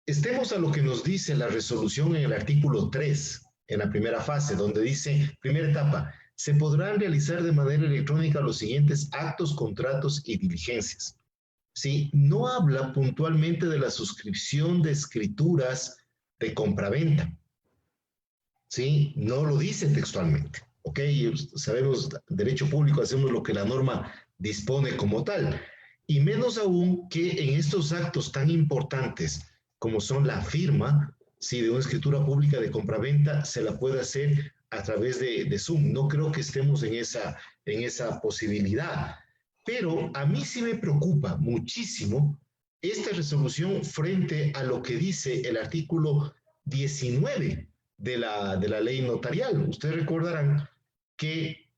Estemos a lo que nos dice la resolución en el artículo 3, en la primera fase, donde dice, primera etapa, se podrán realizar de manera electrónica los siguientes actos, contratos y diligencias. ¿Sí? No habla puntualmente de la suscripción de escrituras de compraventa. ¿Sí? No lo dice textualmente. ¿Ok? Sabemos, derecho público, hacemos lo que la norma dispone como tal. Y menos aún que en estos actos tan importantes como son la firma, si de una escritura pública de compraventa, se la puede hacer a través de Zoom. No creo que estemos en esa posibilidad. Pero a mí sí me preocupa muchísimo esta resolución frente a lo que dice el artículo 19 de la ley notarial. Ustedes recordarán que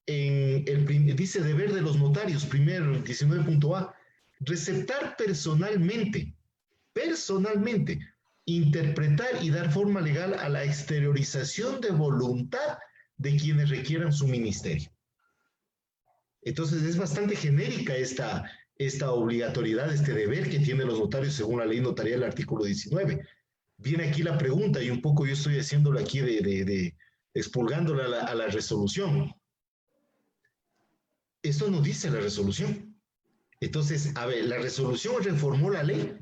dice deber de los notarios, primero 19.a, receptar personalmente, interpretar y dar forma legal a la exteriorización de voluntad de quienes requieran su ministerio. Entonces es bastante genérica esta obligatoriedad, este deber que tienen los notarios según la ley notarial, el artículo 19. Viene aquí la pregunta, y un poco yo estoy haciéndolo aquí expurgándola a la resolución. Esto no dice la resolución. Entonces, a ver, la resolución reformó la ley.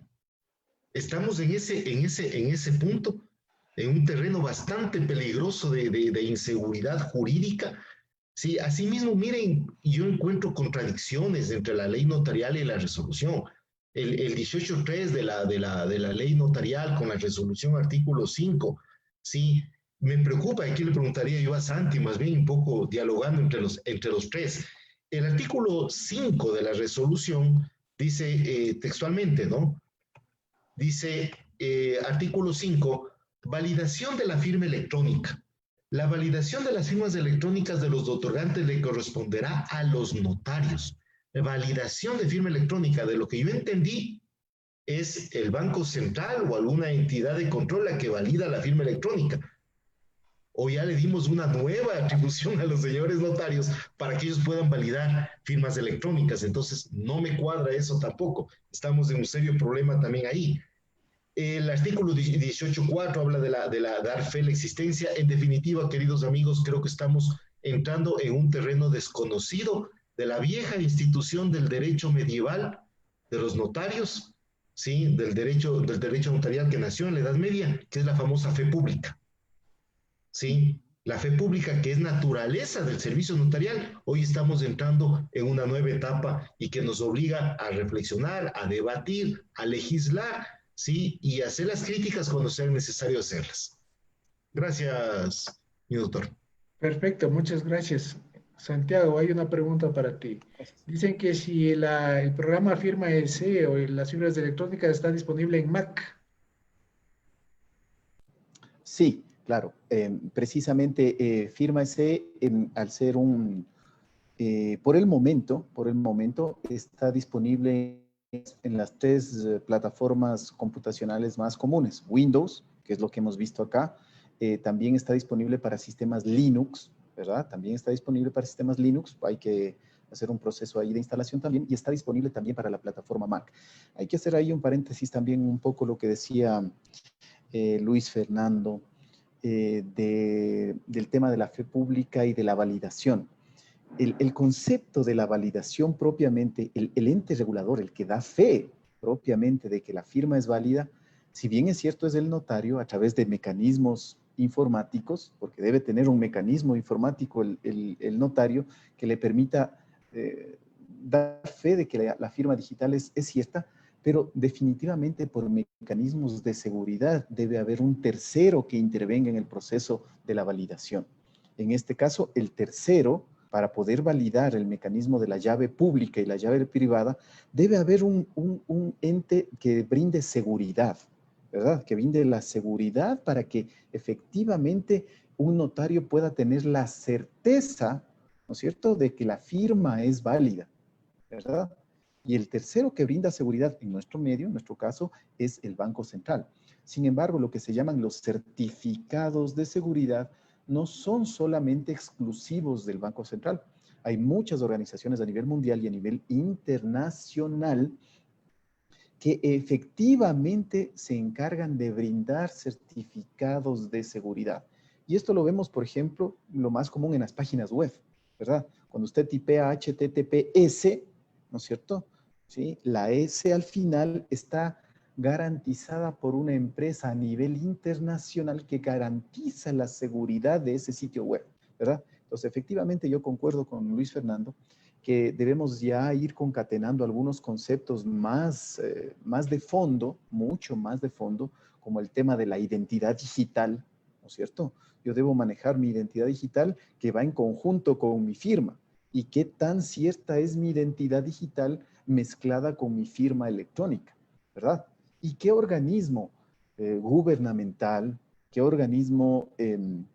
Estamos en ese punto, en un terreno bastante peligroso de inseguridad jurídica, Sí, asimismo, miren, yo encuentro contradicciones entre la ley notarial y la resolución. El 18.3 de la ley notarial con la resolución artículo 5, sí, me preocupa, aquí le preguntaría yo a Santi, más bien un poco dialogando entre los tres. El artículo 5 de la resolución dice textualmente, ¿no? Dice, artículo 5, validación de la firma electrónica. La validación de las firmas electrónicas de los otorgantes le corresponderá a los notarios. La validación de firma electrónica, de lo que yo entendí, es el Banco Central o alguna entidad de control la que valida la firma electrónica. O ya le dimos una nueva atribución a los señores notarios para que ellos puedan validar firmas electrónicas. Entonces, no me cuadra eso tampoco. Estamos en un serio problema también ahí. El artículo 18.4 habla de dar fe a la existencia. En definitiva, queridos amigos, creo que estamos entrando en un terreno desconocido de la vieja institución del derecho medieval, de los notarios, ¿sí? Del derecho notarial que nació en la Edad Media, que es la famosa fe pública, ¿sí? La fe pública, que es naturaleza del servicio notarial, hoy estamos entrando en una nueva etapa y que nos obliga a reflexionar, a debatir, a legislar, ¿sí? Y hacer las críticas cuando sea necesario hacerlas. Gracias, mi doctor. Perfecto, muchas gracias. Santiago, hay una pregunta para ti. Dicen que si el programa Firma EC o las fibras electrónicas está disponible en Mac. Sí, claro. Precisamente Firma ese, al ser por el momento está disponible en las tres plataformas computacionales más comunes. Windows, que es lo que hemos visto acá, también está disponible para sistemas Linux, ¿verdad? También está disponible para sistemas Linux. Hay que hacer un proceso ahí de instalación también, y está disponible también para la plataforma Mac. Hay que hacer ahí un paréntesis también un poco lo que decía Luis Fernando, del tema de la fe pública y de la validación. El concepto de la validación propiamente, el ente regulador, el que da fe propiamente de que la firma es válida, si bien es cierto es el notario a través de mecanismos informáticos, porque debe tener un mecanismo informático el notario que le permita dar fe de que la firma digital es cierta, pero definitivamente por mecanismos de seguridad debe haber un tercero que intervenga en el proceso de la validación. En este caso, el tercero, para poder validar el mecanismo de la llave pública y la llave privada, debe haber un ente que brinde seguridad, ¿verdad? Que brinde la seguridad para que efectivamente un notario pueda tener la certeza, ¿no es cierto?, de que la firma es válida, ¿verdad? Y el tercero que brinda seguridad en nuestro medio, en nuestro caso, es el Banco Central. Sin embargo, lo que se llaman los certificados de seguridad no son solamente exclusivos del Banco Central. Hay muchas organizaciones a nivel mundial y a nivel internacional que efectivamente se encargan de brindar certificados de seguridad. Y esto lo vemos, por ejemplo, lo más común en las páginas web, ¿verdad? Cuando usted tipea HTTPS, ¿no es cierto? ¿Sí? La S al final está garantizada por una empresa a nivel internacional que garantiza la seguridad de ese sitio web, ¿verdad? Entonces, efectivamente, yo concuerdo con Luis Fernando que debemos ya ir concatenando algunos conceptos más de fondo, mucho más de fondo, como el tema de la identidad digital, ¿no es cierto? Yo debo manejar mi identidad digital que va en conjunto con mi firma. ¿Y qué tan cierta es mi identidad digital mezclada con mi firma electrónica, ¿verdad? ¿Y qué organismo gubernamental, qué organismo, en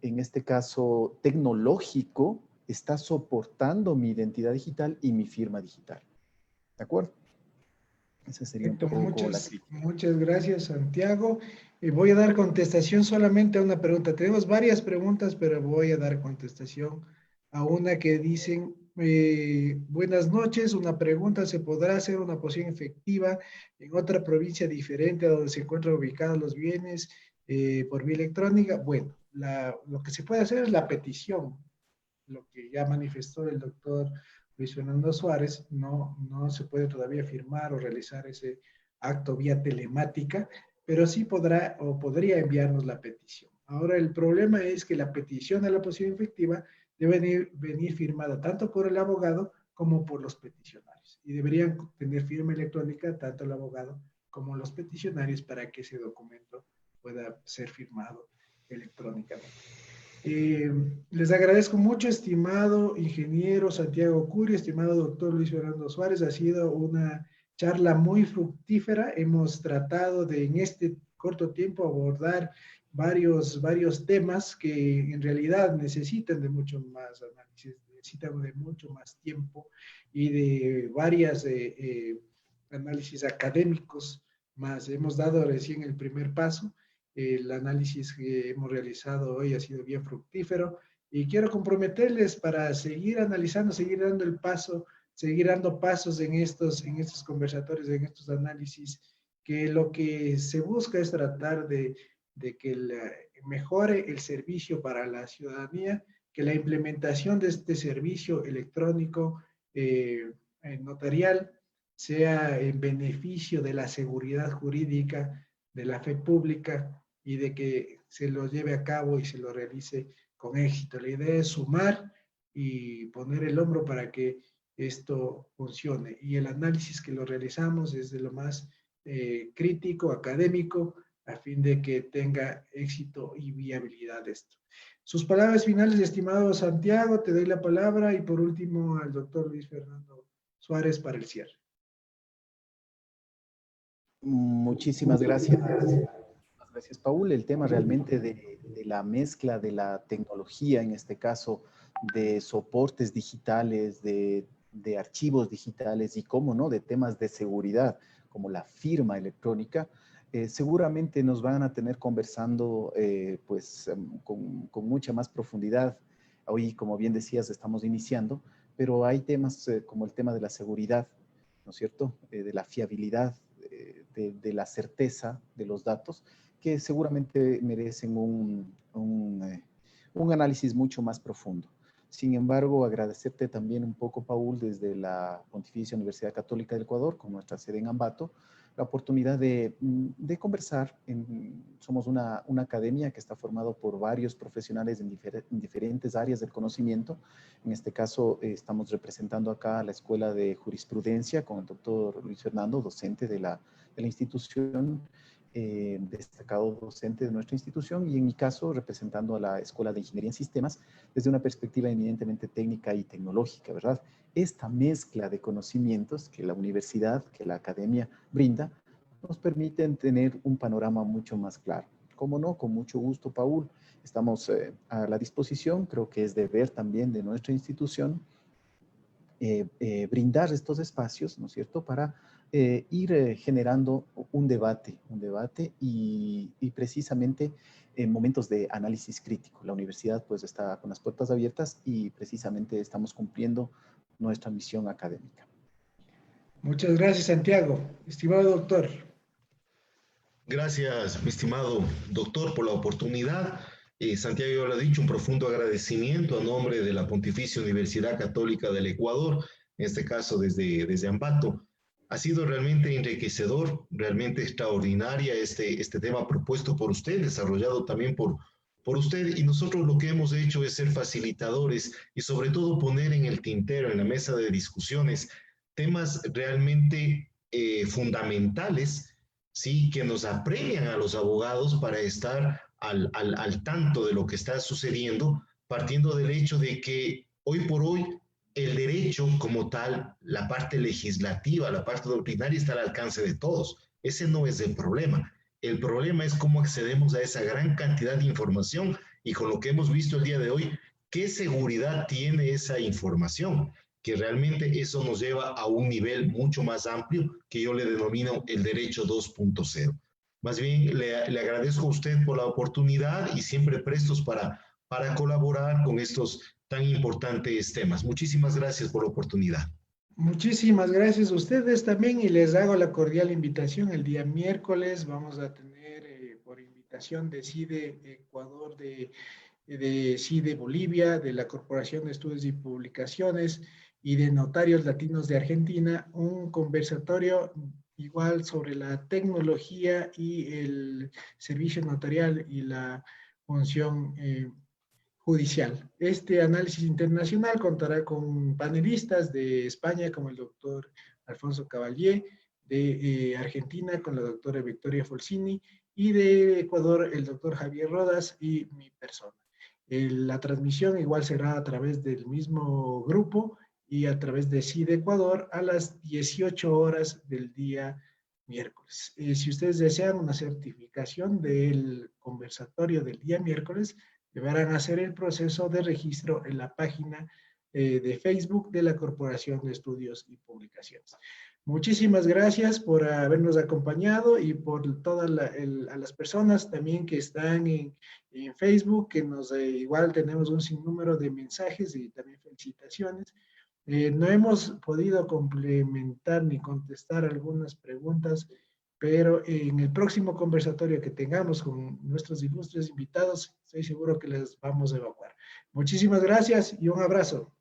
este caso, tecnológico, está soportando mi identidad digital y mi firma digital? ¿De acuerdo? Esa sería un Perfecto, poco la muchas, crítica. muchas gracias, Santiago. Voy a dar contestación solamente a una pregunta. Tenemos varias preguntas, pero voy a dar contestación a una que dicen, buenas noches, una pregunta, ¿se podrá hacer una posición efectiva en otra provincia diferente a donde se encuentran ubicados los bienes por vía electrónica? Bueno, lo que se puede hacer es la petición, lo que ya manifestó el doctor Luis Fernando Suárez. No se puede todavía firmar o realizar ese acto vía telemática, pero sí podrá o podría enviarnos la petición. Ahora, el problema es que la petición a la posición efectiva debe venir firmada tanto por el abogado como por los peticionarios. Y deberían tener firma electrónica tanto el abogado como los peticionarios para que ese documento pueda ser firmado electrónicamente. Les agradezco mucho, estimado ingeniero Santiago Curi, estimado doctor Luis Fernando Suárez. Ha sido una charla muy fructífera. Hemos tratado de en este corto tiempo abordar varios temas que en realidad necesitan de mucho más análisis, necesitan de mucho más tiempo y de varias análisis académicos más. Hemos dado recién el primer paso. El análisis que hemos realizado hoy ha sido bien fructífero y quiero comprometerles para seguir analizando, seguir dando el paso, seguir dando pasos en estos conversatorios, en estos análisis, que lo que se busca es tratar de que mejore el servicio para la ciudadanía, que la implementación de este servicio electrónico notarial sea en beneficio de la seguridad jurídica, de la fe pública y de que se lo lleve a cabo y se lo realice con éxito. La idea es sumar y poner el hombro para que esto funcione. Y el análisis que lo realizamos es de lo más crítico, académico, a fin de que tenga éxito y viabilidad esto. Sus palabras finales, estimado Santiago, te doy la palabra y por último al doctor Luis Fernando Suárez para el cierre. Muchísimas gracias. Gracias, Paul. El tema realmente de la mezcla de la tecnología, en este caso de soportes digitales, de archivos digitales y, cómo no, de temas de seguridad, como la firma electrónica, seguramente nos van a tener conversando pues, con mucha más profundidad. Hoy, como bien decías, estamos iniciando, pero hay temas como el tema de la seguridad, ¿no es cierto? De la fiabilidad, de la certeza de los datos, que seguramente merecen un análisis mucho más profundo. Sin embargo, agradecerte también un poco, Paul, desde la Pontificia Universidad Católica del Ecuador, con nuestra sede en Ambato, la oportunidad de conversar. Somos una academia que está formada por varios profesionales en diferentes áreas del conocimiento. En este caso, estamos representando acá a la Escuela de Jurisprudencia con el doctor Luis Fernando, docente de la institución, destacado docente de nuestra institución, y en mi caso representando a la Escuela de Ingeniería en Sistemas desde una perspectiva eminentemente técnica y tecnológica, ¿verdad? Esta mezcla de conocimientos que la universidad, que la academia brinda, nos permiten tener un panorama mucho más claro. Cómo no, con mucho gusto, Paul, estamos a la disposición. Creo que es deber también de nuestra institución brindar estos espacios, ¿no es cierto?, para ir generando un debate y precisamente en momentos de análisis crítico. La universidad pues está con las puertas abiertas y precisamente estamos cumpliendo nuestra misión académica. Muchas gracias, Santiago. Estimado doctor. Gracias, mi estimado doctor, por la oportunidad. Santiago ya lo ha dicho, un profundo agradecimiento a nombre de la Pontificia Universidad Católica del Ecuador, en este caso desde Ambato. Ha sido realmente enriquecedor, realmente extraordinaria este tema propuesto por usted, desarrollado también por usted, y nosotros lo que hemos hecho es ser facilitadores y sobre todo poner en el tintero, en la mesa de discusiones, temas realmente fundamentales, ¿sí?, que nos apremian a los abogados para estar al tanto de lo que está sucediendo, partiendo del hecho de que hoy por hoy el derecho como tal, la parte legislativa, la parte doctrinaria está al alcance de todos. Ese no es el problema. El problema es cómo accedemos a esa gran cantidad de información y con lo que hemos visto el día de hoy, ¿qué seguridad tiene esa información? Que realmente eso nos lleva a un nivel mucho más amplio que yo le denomino el derecho 2.0. Más bien, le agradezco a usted por la oportunidad y siempre prestos para colaborar con estos tan importantes temas. Muchísimas gracias por la oportunidad. Muchísimas gracias a ustedes también y les hago la cordial invitación. El día miércoles vamos a tener por invitación de CIDE Ecuador, de CIDE Bolivia, de la Corporación de Estudios y Publicaciones y de Notarios Latinos de Argentina, un conversatorio igual sobre la tecnología y el servicio notarial y la función judicial. Este análisis internacional contará con panelistas de España como el doctor Alfonso Cavalier, de Argentina con la doctora Victoria Folsini y de Ecuador el doctor Javier Rodas y mi persona. La transmisión igual será a través del mismo grupo y a través de CIDE Ecuador a las 18 horas del día miércoles. Si ustedes desean una certificación del conversatorio del día miércoles, deberán hacer el proceso de registro en la página de Facebook de la Corporación de Estudios y Publicaciones. Muchísimas gracias por habernos acompañado y por todas a las personas también que están en Facebook, que nos igual tenemos un sinnúmero de mensajes y también felicitaciones. No hemos podido complementar ni contestar algunas preguntas, pero en el próximo conversatorio que tengamos con nuestros ilustres invitados, estoy seguro que les vamos a evacuar. Muchísimas gracias y un abrazo.